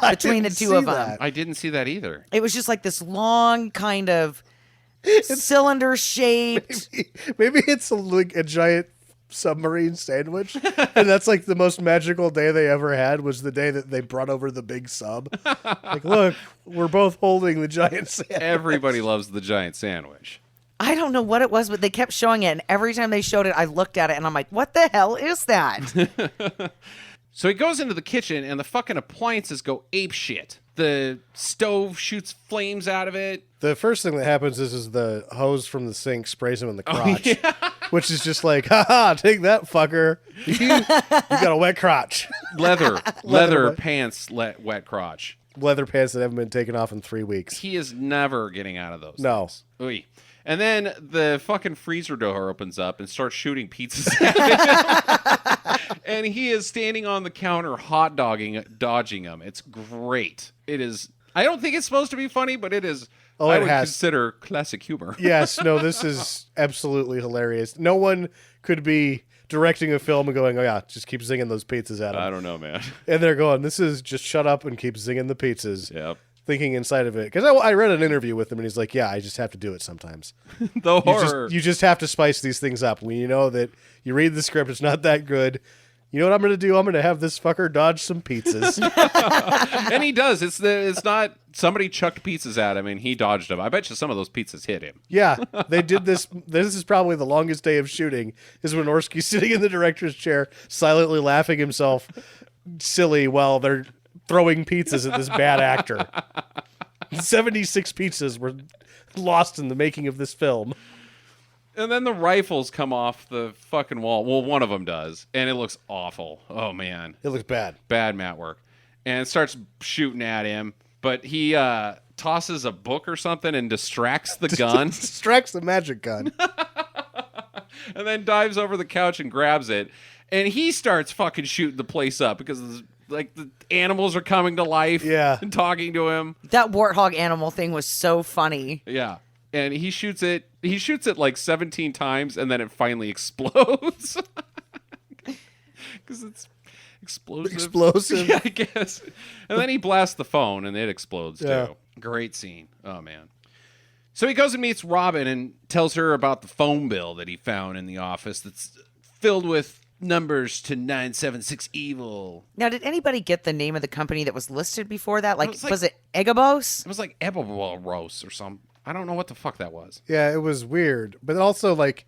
Speaker 3: between the two of them.
Speaker 1: I didn't see that either.
Speaker 3: It was just like this long kind of cylinder shaped.
Speaker 4: Maybe it's like a giant submarine sandwich, and that's like the most magical day they ever had was the day that they brought over the big sub. Like, look, we're both holding the giant sandwich.
Speaker 1: Everybody loves the giant sandwich.
Speaker 3: I don't know what it was, but they kept showing it, and every time they showed it, I looked at it, and I'm like, what the hell is that?
Speaker 1: So he goes into the kitchen, and the fucking appliances go ape shit. The stove shoots flames out of it.
Speaker 4: The first thing that happens is the hose from the sink sprays him in the crotch, which is just like, haha, take that, fucker. You got a wet crotch.
Speaker 1: Leather pants, wet crotch.
Speaker 4: Leather pants that haven't been taken off in 3 weeks.
Speaker 1: He is never getting out of those.
Speaker 4: No.
Speaker 1: things. Oy. And then the fucking freezer door opens up and starts shooting pizzas at him. And he is standing on the counter dodging them. It's great. It is. I don't think it's supposed to be funny, but it is.
Speaker 4: Oh,
Speaker 1: I
Speaker 4: it
Speaker 1: would
Speaker 4: has.
Speaker 1: consider classic humor.
Speaker 4: Yes, no, this is absolutely hilarious. No one could be directing a film and going, oh yeah, just keep zinging those pizzas at them.
Speaker 1: I don't know, man.
Speaker 4: And they're going, this is just shut up and keep zinging the pizzas.
Speaker 1: Yep.
Speaker 4: Thinking inside of it. Because I read an interview with him and he's like, yeah, I just have to do it sometimes.
Speaker 1: The horror.
Speaker 4: You just have to spice these things up. When you know that you read the script, it's not that good. You know what I'm going to do? I'm going to have this fucker dodge some pizzas.
Speaker 1: And he does. It's not somebody chucked pizzas at him and he dodged them. I bet you some of those pizzas hit him.
Speaker 4: Yeah, they did this. This is probably the longest day of shooting. Is Wynorski sitting in the director's chair, silently laughing himself silly while they're throwing pizzas at this bad actor. 76 pizzas were lost in the making of this film.
Speaker 1: And then the rifles come off the fucking wall. Well, one of them does. And it looks awful. Oh, man.
Speaker 4: It looks bad.
Speaker 1: Bad mat work. And it starts shooting at him. But he tosses a book or something and distracts the gun.
Speaker 4: Distracts the magic gun.
Speaker 1: And then dives over the couch and grabs it. And he starts fucking shooting the place up because like the animals are coming to life.
Speaker 4: Yeah.
Speaker 1: And talking to him.
Speaker 3: That warthog animal thing was so funny.
Speaker 1: Yeah. And he shoots it like 17 times and then it finally explodes. Because it's explosive.
Speaker 4: Explosive.
Speaker 1: Yeah, I guess. And then he blasts the phone and it explodes
Speaker 4: Yeah.
Speaker 1: too. Great scene. Oh, man. So he goes and meets Robin and tells her about the phone bill that he found in the office that's filled with numbers to 976 evil.
Speaker 3: Now, did anybody get the name of the company that was listed before that? Like,
Speaker 1: It was like-
Speaker 3: was it Egabos?
Speaker 1: It was like Ebolos or something. I don't know what the fuck that was.
Speaker 4: Yeah, it was weird. But also, like,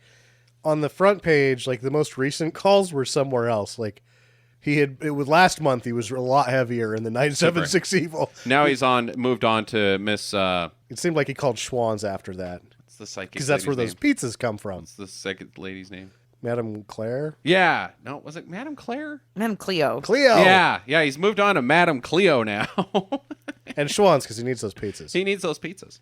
Speaker 4: on the front page, like, the most recent calls were somewhere else. Like, it was last month, he was a lot heavier in the 976 Evil.
Speaker 1: Now he's moved on to Miss,
Speaker 4: It seemed like he called Schwann's after that.
Speaker 1: what's the psychic
Speaker 4: Because that's where
Speaker 1: lady's
Speaker 4: those
Speaker 1: name?
Speaker 4: pizzas come from.
Speaker 1: What's the second lady's name?
Speaker 4: Madame Claire?
Speaker 1: Yeah. No, was it Madame Claire?
Speaker 3: Madam Cleo.
Speaker 4: Cleo!
Speaker 1: Yeah. He's moved on to Madame Cleo now.
Speaker 4: And Schwann's, because he needs those pizzas.
Speaker 1: He needs those pizzas.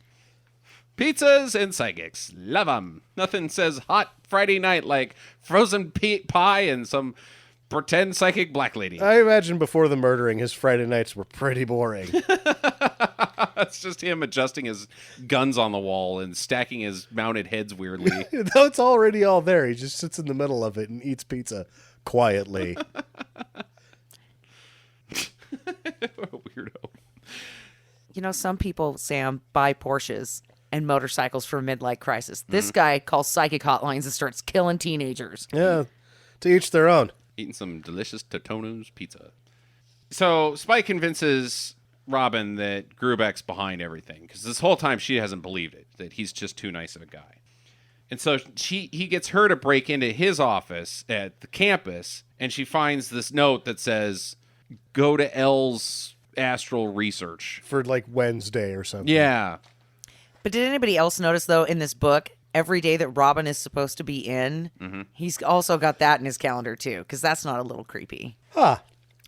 Speaker 1: Pizzas and psychics. Love them. Nothing says hot Friday night like frozen pie and some pretend psychic black lady.
Speaker 4: I imagine before the murdering, his Friday nights were pretty boring.
Speaker 1: That's just him adjusting his guns on the wall and stacking his mounted heads weirdly.
Speaker 4: Though it's already all there. He just sits in the middle of it and eats pizza quietly.
Speaker 1: What a weirdo.
Speaker 3: You know, some people, Sam, buy Porsches and motorcycles for midlife crisis. This guy calls psychic hotlines and starts killing teenagers.
Speaker 4: Yeah, to each their own.
Speaker 1: Eating some delicious Totono's pizza. So Spike convinces Robin that Grubeck's behind everything because this whole time she hasn't believed it, that he's just too nice of a guy. And so he gets her to break into his office at the campus, and she finds this note that says, "Go to L's astral research."
Speaker 4: For like Wednesday or something.
Speaker 1: Yeah.
Speaker 3: But did anybody else notice, though, in this book, every day that Robin is supposed to be in, he's also got that in his calendar, too, because that's not a little creepy.
Speaker 4: Huh.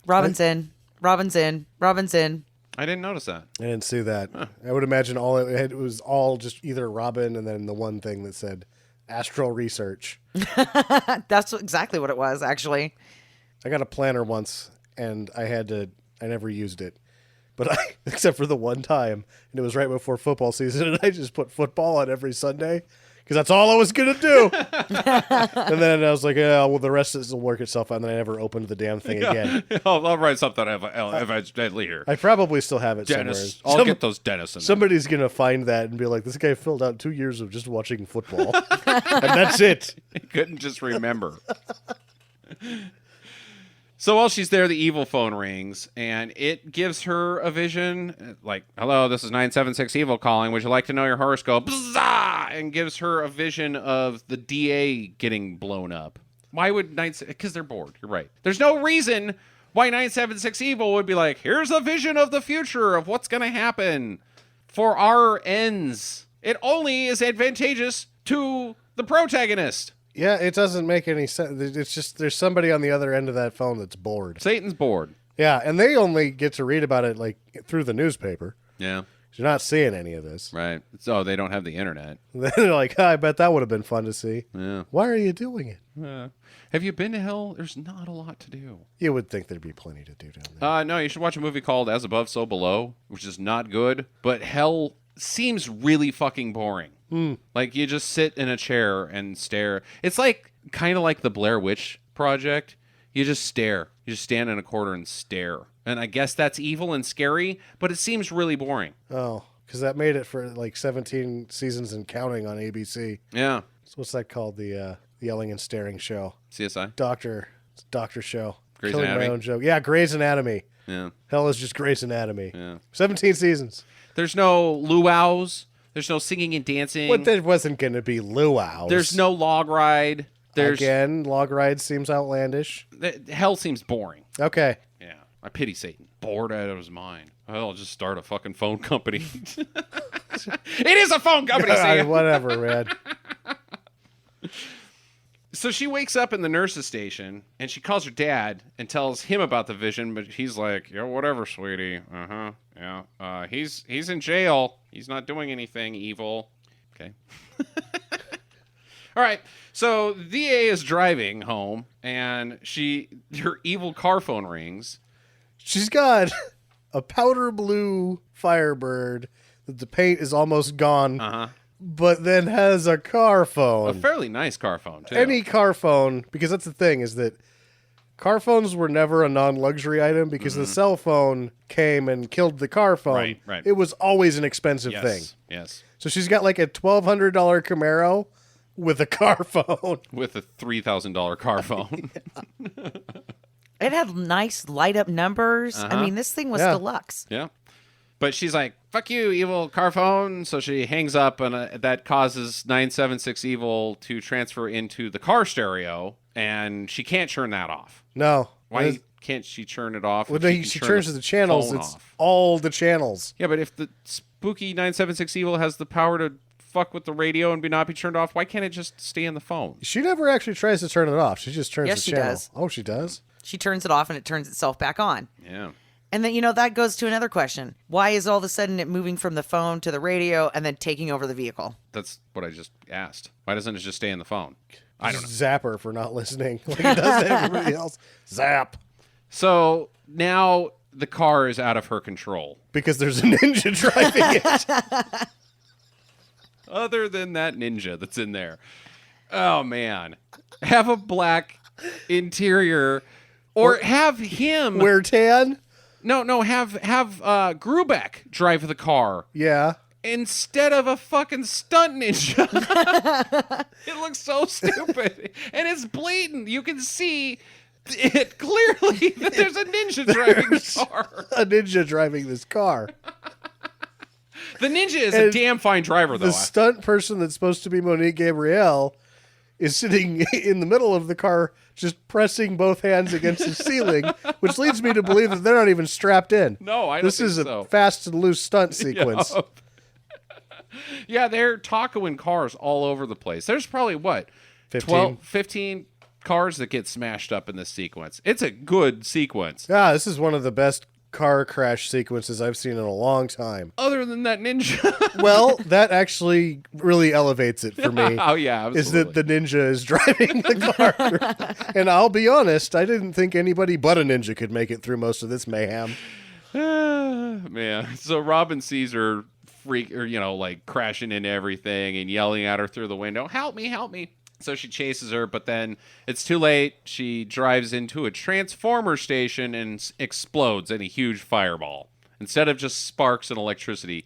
Speaker 3: Robin's in. Robin's in. Robin's in.
Speaker 1: I didn't notice that.
Speaker 4: I didn't see that. I would imagine it was all just either Robin and then the one thing that said astral research.
Speaker 3: That's exactly what it was, actually.
Speaker 4: I got a planner once and I never used it. But except for the one time, and it was right before football season, and I just put football on every Sunday because that's all I was going to do. And then I was like, yeah, well, the rest of this will work itself out, and then I never opened the damn thing again.
Speaker 1: I'll write something eventually here.
Speaker 4: I probably still have it
Speaker 1: Dennis.
Speaker 4: somewhere.
Speaker 1: I'll get those Dennis in there.
Speaker 4: Somebody's going to find that and be like, this guy filled out 2 years of just watching football. And that's it.
Speaker 1: He couldn't just remember. So while she's there, the evil phone rings, and it gives her a vision, like, "Hello, this is 976 Evil calling. Would you like to know your horoscope?" Bzzah! And gives her a vision of the DA getting blown up. Why would because they're bored. You're right. There's no reason why 976 Evil would be like, "Here's a vision of the future of what's going to happen for our ends." It only is advantageous to the protagonist.
Speaker 4: Yeah, it doesn't make any sense. It's just there's somebody on the other end of that phone that's bored.
Speaker 1: Satan's bored.
Speaker 4: Yeah, and they only get to read about it like through the newspaper.
Speaker 1: Yeah.
Speaker 4: You're not seeing any of this.
Speaker 1: Right. So they don't have the internet.
Speaker 4: Then they're like, I bet that would have been fun to see.
Speaker 1: Yeah.
Speaker 4: Why are you doing it?
Speaker 1: Have you been to hell? There's not a lot to do.
Speaker 4: You would think there'd be plenty to do down there.
Speaker 1: No, you should watch a movie called As Above, So Below, which is not good, but hell seems really fucking boring. Like, you just sit in a chair and stare. It's like kind of like the Blair Witch Project. You just stare. You just stand in a corner and stare. And I guess that's evil and scary, but it seems really boring.
Speaker 4: Oh, because that made it for like 17 seasons and counting on ABC.
Speaker 1: Yeah.
Speaker 4: So what's that called? The yelling and staring show.
Speaker 1: CSI?
Speaker 4: Doctor show.
Speaker 1: Grey's
Speaker 4: Killing
Speaker 1: Anatomy?
Speaker 4: my own joke. Yeah, Grey's Anatomy.
Speaker 1: Yeah.
Speaker 4: Hell is just Grey's Anatomy.
Speaker 1: Yeah.
Speaker 4: 17 seasons.
Speaker 1: There's no luau's. There's no singing and dancing.
Speaker 4: What, there wasn't going to be luau's.
Speaker 1: There's no log ride.
Speaker 4: Again, log ride seems outlandish.
Speaker 1: Hell seems boring.
Speaker 4: Okay.
Speaker 1: Yeah. I pity Satan. Bored out of his mind. I'll just start a fucking phone company. It is a phone company, Satan.
Speaker 4: Whatever, man.
Speaker 1: So she wakes up in the nurse's station, and she calls her dad and tells him about the vision, but he's like, yeah, whatever, sweetie. Uh-huh. Yeah. He's in jail. He's not doing anything evil. Okay. All right. So VA is driving home, and her evil car phone rings.
Speaker 4: She's got a powder blue Firebird that the paint is almost gone, but then has a car phone.
Speaker 1: A fairly nice car phone, too.
Speaker 4: Any car phone, because that's the thing, is that car phones were never a non-luxury item because the cell phone came and killed the car phone.
Speaker 1: Right.
Speaker 4: It was always an expensive thing.
Speaker 1: Yes.
Speaker 4: So she's got like a $1,200 Camaro with a car phone.
Speaker 1: With a $3,000 car phone.
Speaker 3: It had nice light up numbers. I mean, this thing was deluxe.
Speaker 1: Yeah. But she's like, fuck you, evil car phone. So she hangs up, and that causes 976 Evil to transfer into the car stereo, and she can't turn that off.
Speaker 4: No.
Speaker 1: Why can't she turn it off?
Speaker 4: Well,
Speaker 1: if
Speaker 4: she
Speaker 1: can
Speaker 4: turns
Speaker 1: turn
Speaker 4: to the channels.
Speaker 1: phone
Speaker 4: It's
Speaker 1: off?
Speaker 4: all the channels.
Speaker 1: Yeah, but if the spooky 976 Evil has the power to fuck with the radio and not be turned off, why can't it just stay in the phone?
Speaker 4: She never actually tries to turn it off. She just turns
Speaker 3: Yes,
Speaker 4: the
Speaker 3: she
Speaker 4: channel.
Speaker 3: does.
Speaker 4: Oh, she does?
Speaker 3: She turns it off and it turns itself back on.
Speaker 1: Yeah.
Speaker 3: And then, that goes to another question. Why is all of a sudden it moving from the phone to the radio and then taking over the vehicle?
Speaker 1: That's what I just asked. Why doesn't it just stay in the phone? I don't know.
Speaker 4: Zap her for not listening like it does to everybody else. Zap.
Speaker 1: So now the car is out of her control.
Speaker 4: Because there's a ninja driving it.
Speaker 1: Other than that ninja that's in there. Oh, man. Have a black interior. Or have him...
Speaker 4: Wear tan?
Speaker 1: No, have Grubeck drive the car.
Speaker 4: Yeah.
Speaker 1: Instead of a fucking stunt ninja. It looks so stupid. And it's blatant. You can see it clearly that there's a ninja driving the car.
Speaker 4: A ninja driving this car.
Speaker 1: The ninja is a damn fine driver, though.
Speaker 4: The stunt person that's supposed to be Monique Gabrielle is sitting in the middle of the car just pressing both hands against the ceiling, which leads me to believe that they're not even strapped in.
Speaker 1: No, I don't
Speaker 4: This
Speaker 1: think
Speaker 4: is a
Speaker 1: so.
Speaker 4: fast and loose stunt sequence.
Speaker 1: Yeah, they're tacoing cars all over the place. There's probably, 15 cars that get smashed up in this sequence. It's a good sequence.
Speaker 4: Yeah, this is one of the best car crash sequences I've seen in a long time.
Speaker 1: Other than that ninja.
Speaker 4: Well, that actually really elevates it for me.
Speaker 1: Oh, yeah, absolutely.
Speaker 4: Is that the ninja is driving the car. And I'll be honest, I didn't think anybody but a ninja could make it through most of this mayhem.
Speaker 1: Man. So Robin sees her crashing into everything and yelling at her through the window, help me, help me. So she chases her, but then it's too late. She drives into a transformer station and explodes in a huge fireball. Instead of just sparks and electricity,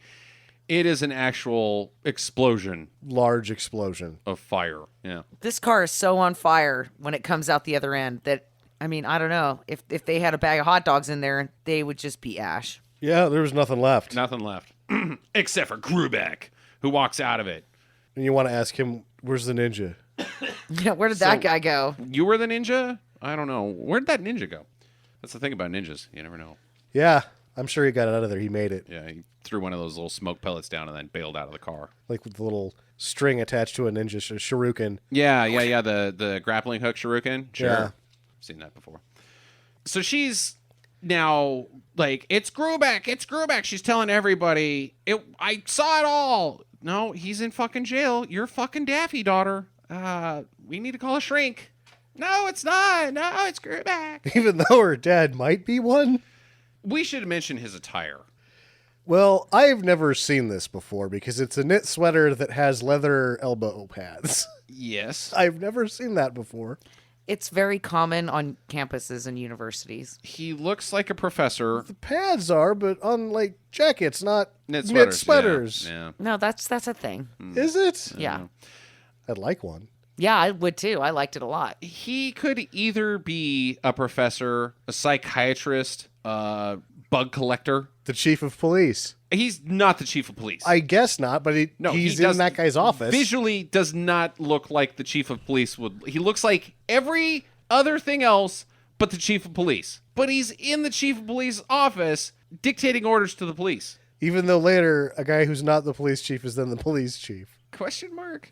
Speaker 1: it is an actual explosion
Speaker 4: Large explosion.
Speaker 1: of fire. Yeah.
Speaker 3: This car is so on fire when it comes out the other end that, I don't know. If they had a bag of hot dogs in there, they would just be ash.
Speaker 4: Yeah, there was nothing left.
Speaker 1: Nothing left. Except for Grubeck, who walks out of it.
Speaker 4: And you want to ask him, where's the ninja?
Speaker 3: Yeah, where did that guy go?
Speaker 1: You were the ninja? I don't know. Where'd that ninja go? That's the thing about ninjas. You never know.
Speaker 4: Yeah, I'm sure he got it out of there. He made it.
Speaker 1: Yeah, he threw one of those little smoke pellets down and then bailed out of the car.
Speaker 4: Like with the little string attached to a ninja shuriken.
Speaker 1: Yeah. The grappling hook shuriken. Sure.
Speaker 4: Yeah.
Speaker 1: Seen that before. So she's Now, like, it's Grubeck. She's telling everybody, I saw it all. No, he's in fucking jail. You're fucking Daffy, daughter. We need to call a shrink. No, it's not. No, it's Grubeck.
Speaker 4: Even though her dad might be one?
Speaker 1: We should mention his attire.
Speaker 4: Well, I've never seen this before because it's a knit sweater that has leather elbow pads.
Speaker 1: Yes.
Speaker 4: I've never seen that before.
Speaker 3: It's very common on campuses and universities.
Speaker 1: He looks like a professor.
Speaker 4: The pads are, but on like jackets, not
Speaker 1: Knit
Speaker 4: knit
Speaker 1: sweaters.
Speaker 4: sweaters.
Speaker 1: Yeah.
Speaker 3: No, that's a thing.
Speaker 4: Is it?
Speaker 3: Yeah.
Speaker 4: I'd like one.
Speaker 3: Yeah, I would too. I liked it a lot.
Speaker 1: He could either be a professor, a psychiatrist, bug collector.
Speaker 4: The chief of police.
Speaker 1: He's not the chief of police.
Speaker 4: I guess not, but he's in that guy's office.
Speaker 1: Visually does not look like the chief of police would. He looks like every other thing else but the chief of police. But he's in the chief of police office dictating orders to the police.
Speaker 4: Even though later, a guy who's not the police chief is then the police chief.
Speaker 1: Question mark?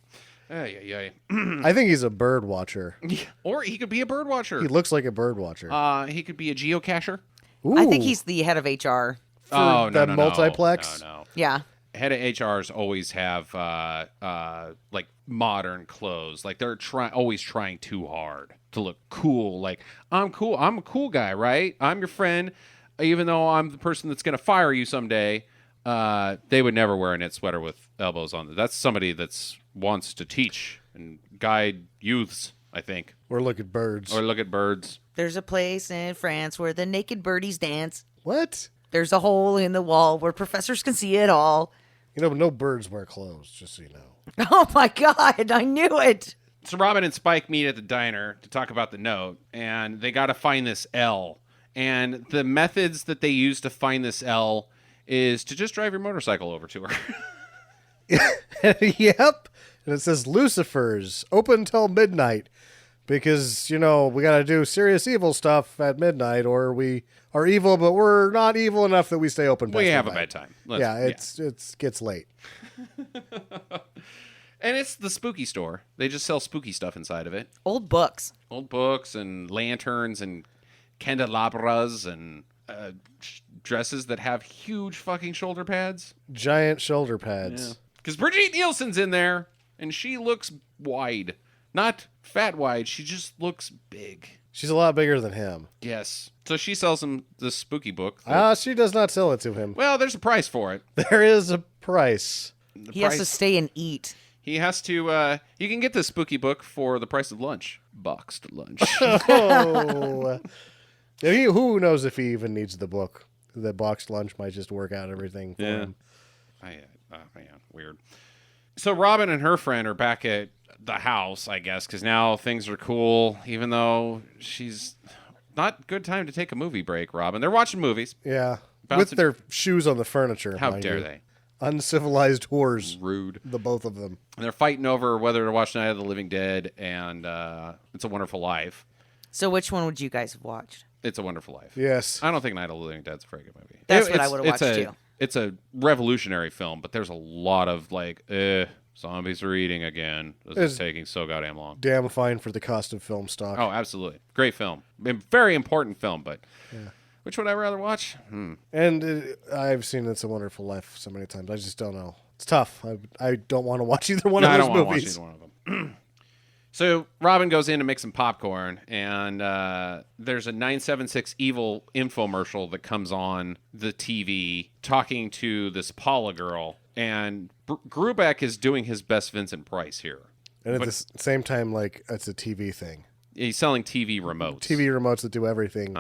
Speaker 1: Ay.
Speaker 4: I think he's a bird watcher.
Speaker 1: Or he could be a bird watcher.
Speaker 4: He looks like a bird watcher.
Speaker 1: He could be a geocacher.
Speaker 3: I think
Speaker 4: Ooh.
Speaker 3: he's the head of HR.
Speaker 1: Oh,
Speaker 4: that
Speaker 1: no.
Speaker 4: multiplex?
Speaker 1: No.
Speaker 3: Yeah.
Speaker 1: Head of HRs always have like modern clothes. Like they're always trying too hard to look cool. Like, I'm cool. I'm a cool guy, right? I'm your friend. Even though I'm the person that's going to fire you someday, they would never wear a knit sweater with elbows on. That's somebody that's wants to teach and guide youths, I think.
Speaker 4: Or look at birds.
Speaker 1: Or look at birds.
Speaker 3: There's a place in France where the naked birdies dance.
Speaker 4: What?
Speaker 3: There's a hole in the wall where professors can see it all.
Speaker 4: You know, no birds wear clothes, just so you know.
Speaker 3: Oh my God, I knew it.
Speaker 1: So Robin and Spike meet at the diner to talk about the note, and they got to find this L. And the methods that they use to find this L is to just drive your motorcycle over to her.
Speaker 4: Yep. And it says Lucifer's open till midnight because, you know, we got to do serious evil stuff at midnight, or we are evil, but we're not evil enough that we stay open.
Speaker 1: We have a
Speaker 4: midnight.
Speaker 1: bedtime.
Speaker 4: Yeah, it gets late.
Speaker 1: And it's the spooky store. They just sell spooky stuff inside of it.
Speaker 3: Old books.
Speaker 1: Old books and lanterns and candelabras and dresses that have huge fucking shoulder pads.
Speaker 4: Giant shoulder pads.
Speaker 1: Because Bridgette Nielsen's in there, and she looks wide. Not fat wide, she just looks big.
Speaker 4: She's a lot bigger than him.
Speaker 1: Yes. So she sells him this spooky book.
Speaker 4: She does not sell it to him.
Speaker 1: Well, there's a price for it.
Speaker 4: There is a price.
Speaker 3: He has to stay and eat.
Speaker 1: He has to, you can get this spooky book for the price of lunch. Boxed lunch.
Speaker 4: Oh. Who knows if he even needs the book? The boxed lunch might just work out everything for him.
Speaker 1: Man, weird. So Robin and her friend are back at the house, I guess, because now things are cool, even though she's not good time to take a movie break, Robin. They're watching movies.
Speaker 4: Yeah.
Speaker 1: Bouncing-
Speaker 4: With their shoes on the furniture.
Speaker 1: How
Speaker 4: mind
Speaker 1: dare
Speaker 4: you.
Speaker 1: they?
Speaker 4: Uncivilized whores.
Speaker 1: Rude.
Speaker 4: The both of them.
Speaker 1: And they're fighting over whether to watch Night of the Living Dead and It's a Wonderful Life.
Speaker 3: So which one would you guys have watched?
Speaker 1: It's a Wonderful Life.
Speaker 4: Yes.
Speaker 1: I don't think Night of the Living Dead's a very good movie.
Speaker 3: That's what I would've watched,
Speaker 1: it's
Speaker 3: too.
Speaker 1: It's a revolutionary film, but there's a lot of like, zombies are eating again. This is taking so goddamn long.
Speaker 4: Damn fine for the cost of film stock.
Speaker 1: Oh, absolutely. Great film. Very important film, but which would I rather watch?
Speaker 4: And I've seen It's a Wonderful Life so many times. I just don't know. It's tough. I don't want to watch either one of
Speaker 1: I
Speaker 4: those
Speaker 1: don't want to watch
Speaker 4: movies.
Speaker 1: either one of them. So Robin goes in to make some popcorn, and there's a 976 Evil infomercial that comes on the TV talking to this Paula girl, and Grubeck is doing his best Vincent Price here.
Speaker 4: And at the same time, like, it's a TV thing.
Speaker 1: He's selling TV remotes.
Speaker 4: TV remotes that do everything,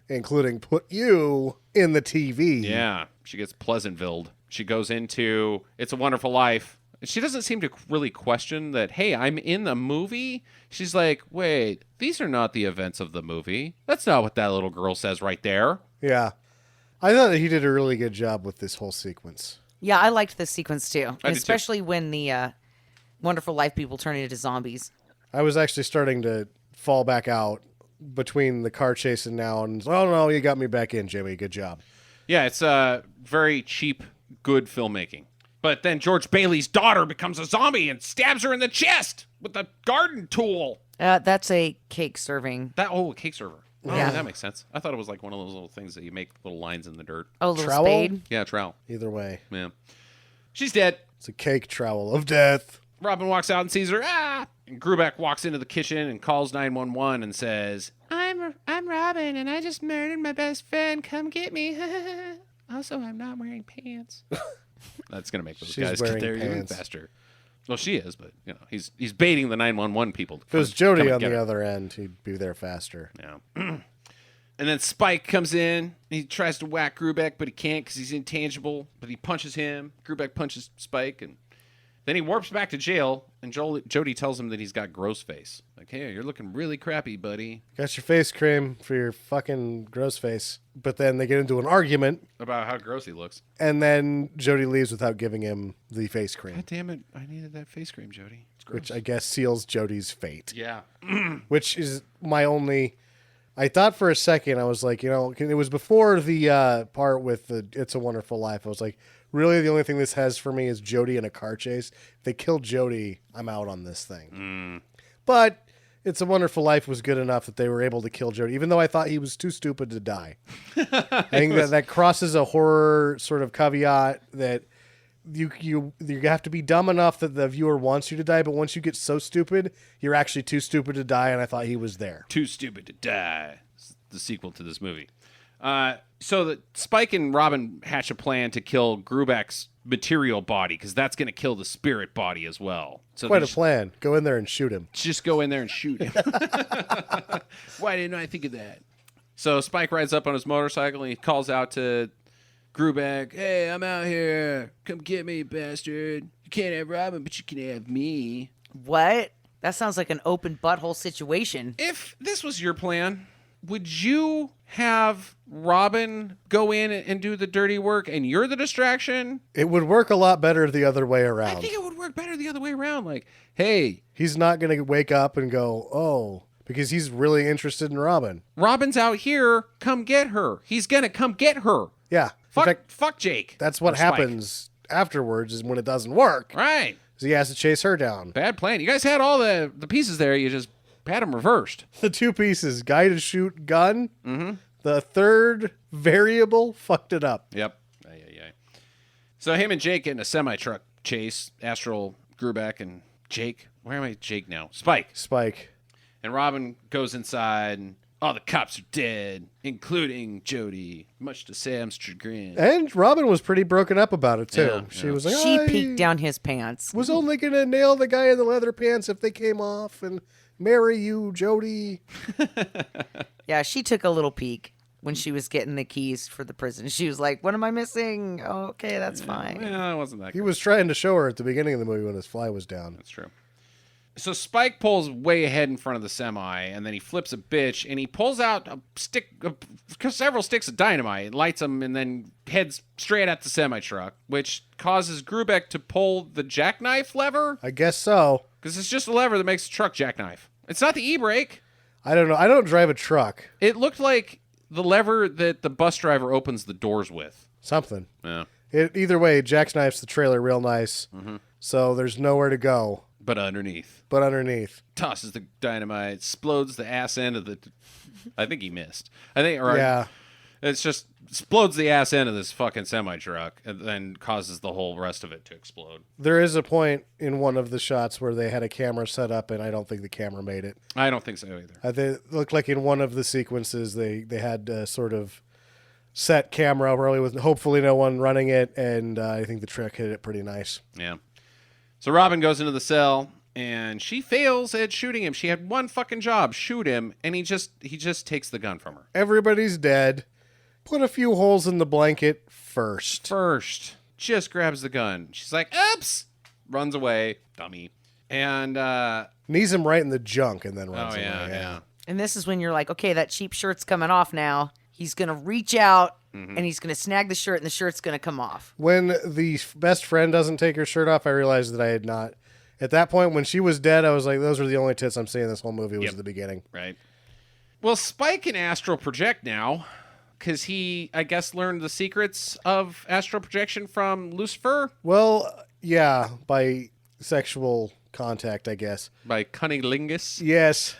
Speaker 4: including put you in the TV.
Speaker 1: Yeah, she gets Pleasantville. She goes into It's a Wonderful Life. She doesn't seem to really question that, hey, I'm in the movie. She's like, wait, these are not the events of the movie. That's not what that little girl says right there.
Speaker 4: Yeah. I thought that he did a really good job with this whole sequence.
Speaker 3: Yeah, I liked this sequence too.
Speaker 1: I did
Speaker 3: Especially when the Wonderful Life people turn into zombies.
Speaker 4: I was actually starting to fall back out between the car chase and now, and oh no, you got me back in, Jimmy. Good job.
Speaker 1: Yeah, it's very cheap, good filmmaking. But then George Bailey's daughter becomes a zombie and stabs her in the chest with a garden tool.
Speaker 3: That's a cake serving.
Speaker 1: A cake server. Oh,
Speaker 3: Yeah.
Speaker 1: that makes sense. I thought it was like one of those little things that you make little lines in the dirt.
Speaker 3: Oh, little
Speaker 4: Trowel?
Speaker 3: spade.
Speaker 1: Yeah, trowel.
Speaker 4: Either way,
Speaker 1: Yeah. She's dead.
Speaker 4: it's a cake trowel of death.
Speaker 1: Robin walks out and sees her. Ah! And Grubeck walks into the kitchen and calls 911 and says, I'm Robin, and I just murdered my best friend. Come get me. Also, I'm not wearing pants. That's going to make those
Speaker 4: She's
Speaker 1: guys get
Speaker 4: wearing
Speaker 1: there even
Speaker 4: pants.
Speaker 1: faster. Well, she is, but he's baiting the 911 people. To
Speaker 4: If it was
Speaker 1: come
Speaker 4: Jody
Speaker 1: and
Speaker 4: on
Speaker 1: get
Speaker 4: the
Speaker 1: her.
Speaker 4: other end, he'd be there faster.
Speaker 1: Yeah. And then Spike comes in. He tries to whack Grubeck, but he can't because he's intangible. But he punches him. Grubeck punches Spike, and then he warps back to jail. And Jody tells him that he's got Grossface. Like, hey, you're looking really crappy, buddy.
Speaker 4: Got your face cream for your fucking gross face. But then they get into an argument,
Speaker 1: About how gross he looks.
Speaker 4: and then Jody leaves without giving him the face cream,
Speaker 1: God damn it! I needed that face cream, Jody. It's gross.
Speaker 4: which I guess seals Jody's fate.
Speaker 1: Yeah.
Speaker 4: Which is my only... I thought for a second, I was like, it was before the part with the It's a Wonderful Life. I was like, really the only thing this has for me is Jody in a car chase. If they kill Jody, I'm out on this thing. But It's a Wonderful Life was good enough that they were able to kill Jody, even though I thought he was too stupid to die. I think that crosses a horror sort of caveat that you have to be dumb enough that the viewer wants you to die, but once you get so stupid, you're actually too stupid to die, and I thought he was there.
Speaker 1: Too Stupid to Die. It's the sequel to this movie. So that Spike and Robin hatch a plan to kill Grubeck's material body, because that's going to kill the spirit body as well. So
Speaker 4: Quite
Speaker 1: they
Speaker 4: a plan. Go in there and shoot him.
Speaker 1: just go in there and shoot him. Why didn't I think of that? So Spike rides up on his motorcycle and he calls out to Grubeck, hey, I'm out here. Come get me, bastard. You can't have Robin, but you can have me.
Speaker 3: What? That sounds like an open butthole situation.
Speaker 1: If this was your plan, would you have Robin go in and do the dirty work and you're the distraction?
Speaker 4: It would work a lot better the other way
Speaker 1: I
Speaker 4: around.
Speaker 1: think it would work better the other way around. Like, hey,
Speaker 4: He's not going to wake up and go, oh, because he's really interested in Robin.
Speaker 1: Robin's out here. Come get her. He's going to come get her.
Speaker 4: Yeah.
Speaker 1: Fuck,
Speaker 4: In fact,
Speaker 1: fuck Jake.
Speaker 4: that's what
Speaker 1: Or Spike.
Speaker 4: happens afterwards is when it doesn't work.
Speaker 1: Right.
Speaker 4: Is he has to chase her down.
Speaker 1: Bad plan. You guys had all the pieces there. You just had them reversed.
Speaker 4: The two pieces, guy to shoot, gun. Mm-hmm. The third variable fucked it up.
Speaker 1: Yep. Aye. So him and Jake get in a semi-truck chase. Astral, Grubeck, and Jake. Where am I? Jake now. Spike.
Speaker 4: Spike.
Speaker 1: And Robin goes inside, and all the cops are dead, including Jody, much to Sam's chagrin.
Speaker 4: And Robin was pretty broken up about it, too.
Speaker 1: Yeah,
Speaker 4: She
Speaker 1: yeah.
Speaker 4: was like,
Speaker 3: She
Speaker 4: I
Speaker 3: peeked down his pants.
Speaker 4: was only going to nail the guy in the leather pants if they came off and marry you, Jody.
Speaker 3: Yeah, she took a little peek when she was getting the keys for the prison. She was like, what am I missing? Oh, okay, that's fine.
Speaker 1: Yeah, it wasn't that
Speaker 4: He
Speaker 1: good.
Speaker 4: was trying to show her at the beginning of the movie when his fly was down.
Speaker 1: That's true. So Spike pulls way ahead in front of the semi, and then he flips a bitch, and he pulls out several sticks of dynamite, lights them, and then heads straight at the semi-truck, which causes Grubeck to pull the jackknife lever,
Speaker 4: I guess so.
Speaker 1: because it's just a lever that makes the truck jackknife. It's not the e-brake.
Speaker 4: I don't know. I don't drive a truck.
Speaker 1: It looked like the lever that the bus driver opens the doors with.
Speaker 4: Something.
Speaker 1: Yeah.
Speaker 4: Either way, jackknifes the trailer real nice.
Speaker 1: Mm-hmm.
Speaker 4: So there's nowhere to go
Speaker 1: But underneath.
Speaker 4: but underneath.
Speaker 1: Tosses the dynamite, explodes the ass end of the... I think he missed.
Speaker 4: Yeah.
Speaker 1: It's just explodes the ass end of this fucking semi-truck and then causes the whole rest of it to explode.
Speaker 4: There is a point in one of the shots where they had a camera set up, and I don't think the camera made it.
Speaker 1: I don't think so either.
Speaker 4: It looked like in one of the sequences they had a sort of set camera, really with hopefully no one running it, and I think the trick hit it pretty nice.
Speaker 1: Yeah. So Robin goes into the cell, and she fails at shooting him. She had one fucking job, shoot him, and he just takes the gun from her.
Speaker 4: Everybody's dead. Put a few holes in the blanket first.
Speaker 1: First, just grabs the gun. She's like, oops! Runs away. Dummy. And,
Speaker 4: Knees him right in the junk and then runs away.
Speaker 1: yeah.
Speaker 3: And this is when you're like, okay, that cheap shirt's coming off now. He's going to reach out
Speaker 1: Mm-hmm.
Speaker 3: and he's going to snag the shirt and the shirt's going to come off.
Speaker 4: When the best friend doesn't take her shirt off, I realized that I had not. At that point, when she was dead, I was like, those are the only tits I'm seeing this whole movie was
Speaker 1: Yep.
Speaker 4: at the beginning.
Speaker 1: Right. Well, Spike can astral project now because he, I guess, learned the secrets of astral projection from Lucifer
Speaker 4: Well, yeah, by sexual contact, I guess.
Speaker 1: by cunnilingus.
Speaker 4: Yes.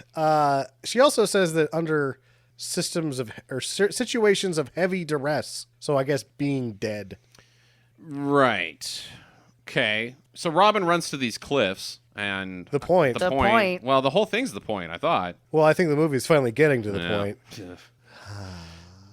Speaker 4: She also says that under situations of heavy duress. So I guess being dead.
Speaker 1: Right. Okay. So Robin runs to these cliffs, and
Speaker 4: The point.
Speaker 3: The point.
Speaker 1: Well, the whole thing's the point. I thought.
Speaker 4: Well, I think the movie's finally getting to the
Speaker 1: Yeah.
Speaker 4: point.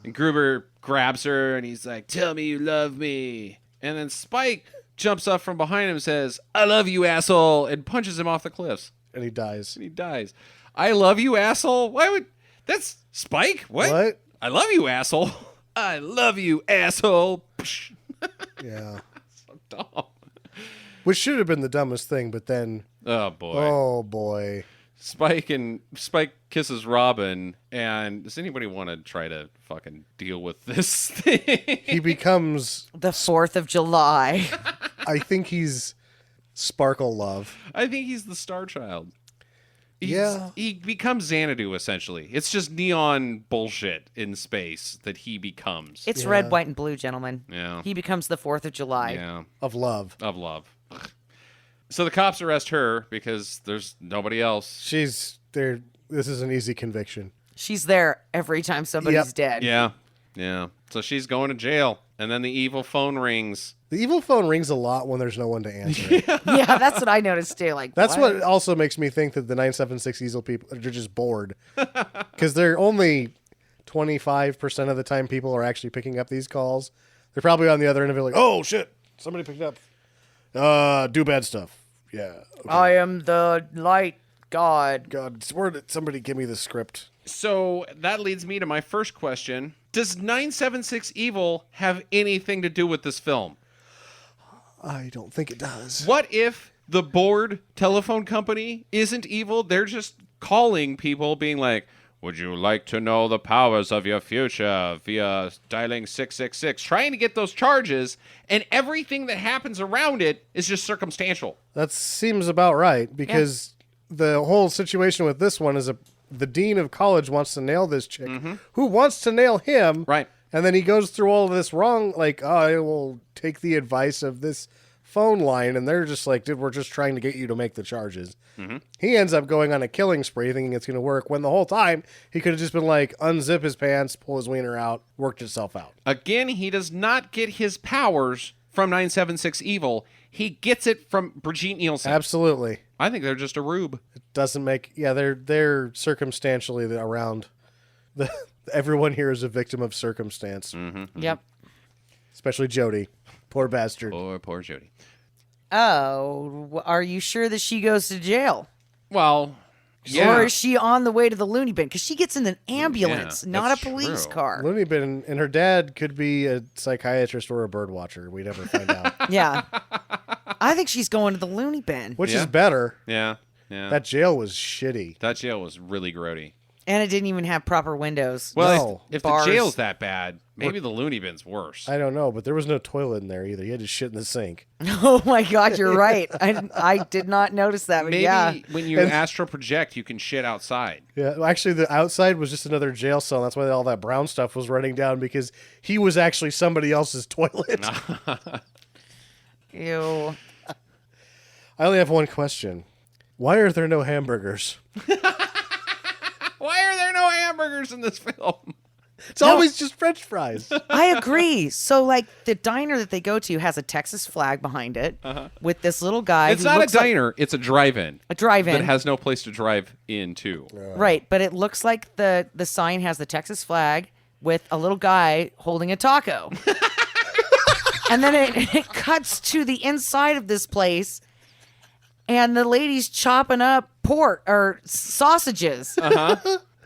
Speaker 1: And Gruber grabs her, and he's like, "Tell me you love me." And then Spike jumps up from behind him and says, "I love you, asshole," and punches him off the cliffs.
Speaker 4: And he dies.
Speaker 1: And he dies. I love you, asshole. Why would that's Spike? What? I love you, asshole. I love you, asshole. Psh.
Speaker 4: Yeah.
Speaker 1: So dumb.
Speaker 4: Which should have been the dumbest thing, but then,
Speaker 1: Oh boy.
Speaker 4: oh boy.
Speaker 1: Spike kisses Robin, and does anybody want to try to fucking deal with this thing?
Speaker 4: He becomes,
Speaker 3: The 4th of July.
Speaker 4: I think he's Sparkle Love.
Speaker 1: I think he's the Star Child.
Speaker 4: Yeah.
Speaker 1: He becomes Xanadu, essentially. It's just neon bullshit in space that he becomes.
Speaker 3: It's
Speaker 4: Yeah.
Speaker 3: red, white, and blue, gentlemen.
Speaker 1: Yeah.
Speaker 3: He becomes the 4th of July.
Speaker 1: Yeah.
Speaker 4: Of love.
Speaker 1: Of love. Ugh. So the cops arrest her because there's nobody else.
Speaker 4: She's there. This is an easy conviction.
Speaker 3: She's there every time somebody's
Speaker 4: Yep.
Speaker 3: dead.
Speaker 1: Yeah. Yeah. So she's going to jail, and then the evil phone rings.
Speaker 4: The evil phone rings a lot when there's no one to answer it.
Speaker 3: Yeah, that's what I noticed too. Like
Speaker 4: That's what also makes me think that the 976 Easel people are just bored. Because they're only 25% of the time people are actually picking up these calls. They're probably on the other end of it like, oh, shit, somebody picked up. Do bad stuff. Yeah. Okay.
Speaker 3: I am the light god.
Speaker 4: God, somebody give me the script.
Speaker 1: So that leads me to my first question. Does 976 Evil have anything to do with this film?
Speaker 4: I don't think it does.
Speaker 1: What if the board telephone company isn't evil? They're just calling people being like, would you like to know the powers of your future via dialing 666, trying to get those charges, and everything that happens around it is just circumstantial.
Speaker 4: That seems about right, because the whole situation with this one is the dean of college wants to nail this chick, who wants to nail him.
Speaker 1: Right.
Speaker 4: And then he goes through all of this wrong, like, oh, I will take the advice of this phone line, and they're just like, dude, we're just trying to get you to make the charges. He ends up going on a killing spree thinking it's going to work, when the whole time he could have just been like, unzip his pants, pull his wiener out, worked itself out.
Speaker 1: Again, he does not get his powers from 976 Evil. He gets it from Bridgette Neilsen.
Speaker 4: Absolutely.
Speaker 1: I think they're just a rube.
Speaker 4: It doesn't make, they're circumstantially around. Everyone here is a victim of circumstance,
Speaker 3: Yep.
Speaker 4: especially Jody. Poor bastard.
Speaker 1: Poor Jody.
Speaker 3: Oh, are you sure that she goes to jail?
Speaker 1: Well, yeah.
Speaker 3: Or is she on the way to the loony bin? Because she gets in an ambulance,
Speaker 1: Yeah,
Speaker 3: not
Speaker 1: that's
Speaker 3: a police
Speaker 1: true.
Speaker 3: car.
Speaker 4: Looney Bin and her dad could be a psychiatrist or a bird watcher. We never find out.
Speaker 3: Yeah. I think she's going to the loony bin.
Speaker 4: Which
Speaker 1: Yeah.
Speaker 4: is better.
Speaker 1: Yeah. Yeah.
Speaker 4: That jail was shitty.
Speaker 1: That jail was really grody.
Speaker 3: And it didn't even have proper windows.
Speaker 1: Well,
Speaker 4: No.
Speaker 1: if
Speaker 3: Bars.
Speaker 1: the jail's that bad, maybe the loony bin's worse.
Speaker 4: I don't know, but there was no toilet in there either. You had to shit in the sink.
Speaker 3: Oh my God, you're right. I did not notice that, but
Speaker 1: Maybe
Speaker 3: yeah.
Speaker 1: when you
Speaker 4: And-
Speaker 1: astral project, you can shit outside.
Speaker 4: Yeah, well, actually, the outside was just another jail cell. That's why all that brown stuff was running down, because he was actually somebody else's toilet.
Speaker 3: Ew.
Speaker 4: I only have one question. Why are there no hamburgers?
Speaker 1: Why are there no hamburgers in this film?
Speaker 4: It's always just French fries.
Speaker 3: I agree. So, like, the diner that they go to has a Texas flag behind it with this little guy.
Speaker 1: It's
Speaker 3: who
Speaker 1: not a
Speaker 3: looks like
Speaker 1: diner. It's a drive-in.
Speaker 3: a drive-in.
Speaker 1: That has no place to drive into.
Speaker 3: Right, but it looks like the sign has the Texas flag with a little guy holding a taco. And then it cuts to the inside of this place, and the lady's chopping up pork or sausages.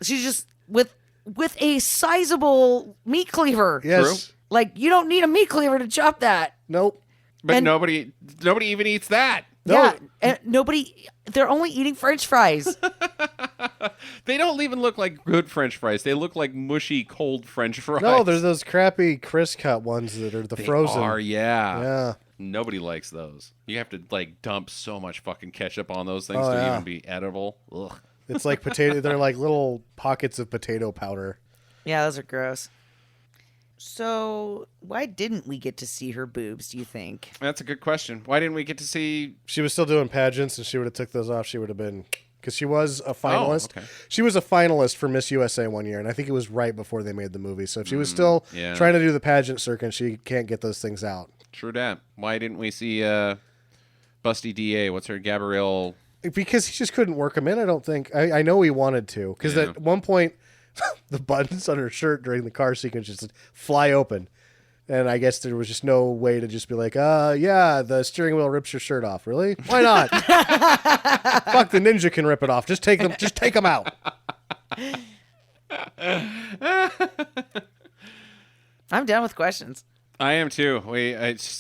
Speaker 3: She's just with a sizable meat cleaver.
Speaker 4: Yes.
Speaker 3: Like, you don't need a meat cleaver to chop that.
Speaker 4: Nope.
Speaker 1: But
Speaker 3: And-
Speaker 1: nobody even eats that.
Speaker 4: No.
Speaker 3: Yeah, and they're only eating French fries.
Speaker 1: They don't even look like good French fries. They look like mushy, cold French fries.
Speaker 4: No, there's those crappy Crisp cut ones that are the
Speaker 1: They
Speaker 4: frozen.
Speaker 1: are, yeah.
Speaker 4: Yeah.
Speaker 1: Nobody likes those. You have to like dump so much fucking ketchup on those things
Speaker 4: Oh,
Speaker 1: to
Speaker 4: yeah.
Speaker 1: even be edible. Ugh.
Speaker 4: It's like potato. They're like little pockets of potato powder.
Speaker 3: Yeah, those are gross. So, why didn't we get to see her boobs, do you think?
Speaker 1: That's a good question. Why didn't we get to see?
Speaker 4: She was still doing pageants, and she would have took those off. She would have been because she was a finalist.
Speaker 1: okay.
Speaker 4: She was a finalist for Miss USA one year, and I think it was right before they made the movie. So if she was still trying to do the pageant circuit, she can't get those things out.
Speaker 1: True that. Why didn't we see Busty DA? What's her Gabrielle?
Speaker 4: Because he just couldn't work them in, I don't think. I know he wanted to. Because at one point, the buttons on her shirt during the car sequence just fly open. And I guess there was just no way to just be like, yeah, the steering wheel rips your shirt off. Really? Why not? Fuck, the ninja can rip it off. Just take them out.
Speaker 3: I'm done with questions.
Speaker 1: I am too.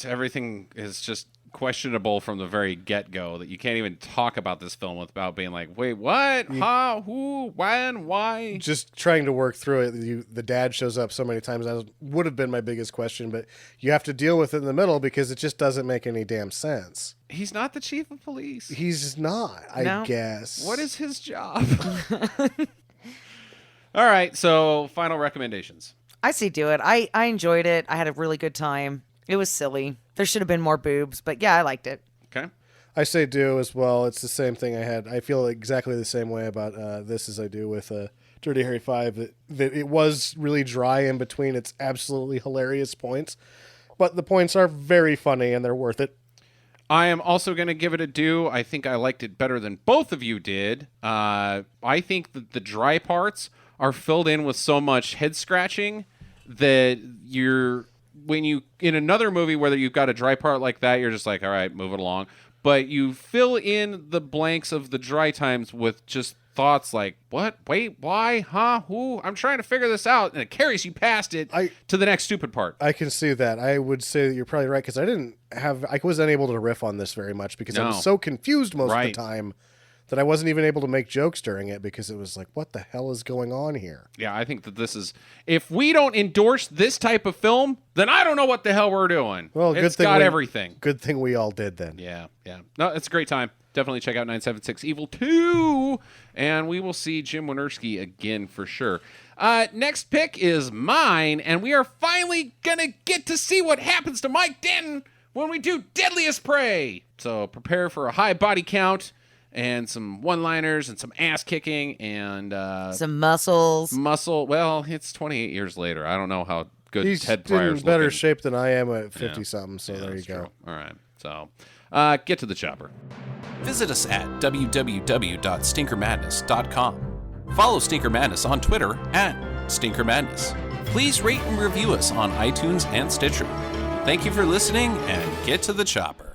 Speaker 1: Everything is just questionable from the very get-go, that you can't even talk about this film without being like, wait, what? How? Who? When? Why?
Speaker 4: Just trying to work through it. The dad shows up so many times. That would have been my biggest question, but you have to deal with it in the middle because it just doesn't make any damn sense.
Speaker 1: He's not the chief of police.
Speaker 4: He's not, I guess.
Speaker 1: What is his job? All right, so final recommendations.
Speaker 3: I say do it. I enjoyed it. I had a really good time. It was silly. There should have been more boobs, but yeah, I liked it.
Speaker 1: Okay.
Speaker 4: I say do as well. It's the same thing I had. I feel exactly the same way about this as I do with Dirty Harry 5. That it was really dry in between its absolutely hilarious points, but the points are very funny and they're worth it.
Speaker 1: I am also going to give it a do. I think I liked it better than both of you did. I think that the dry parts are filled in with so much head scratching that when you in another movie where you've got a dry part like that, you're just like, all right, move it along. But you fill in the blanks of the dry times with just thoughts like, what? Wait, why? Huh? Who? I'm trying to figure this out. And it carries you past it to the next stupid part.
Speaker 4: I can see that. I would say that you're probably right because I wasn't able to riff on this very much because I was so confused most of the time that I wasn't even able to make jokes during it because it was like, what the hell is going on here?
Speaker 1: Yeah, I think that this is, if we don't endorse this type of film, then I don't know what the hell we're doing.
Speaker 4: Well,
Speaker 1: it's got everything.
Speaker 4: Good thing we all did then.
Speaker 1: Yeah. No, it's a great time. Definitely check out 976 Evil 2, and we will see Jim Wynorski again for sure. Next pick is mine, and we are finally going to get to see what happens to Mike Denton when we do Deadliest Prey. So prepare for a high body count and some one-liners and some ass kicking and
Speaker 3: some muscles.
Speaker 1: Well, it's 28 years later. I don't know how good
Speaker 4: He's
Speaker 1: Ted Pryor's
Speaker 4: in better
Speaker 1: looking.
Speaker 4: shape than I am at 50-something, so there you go.
Speaker 1: True. All right. So get to the chopper.
Speaker 5: Visit us at www.stinkermadness.com. Follow Stinker Madness on Twitter @Stinker Madness. Please rate and review us on iTunes and Stitcher. Thank you for listening, and get to the chopper.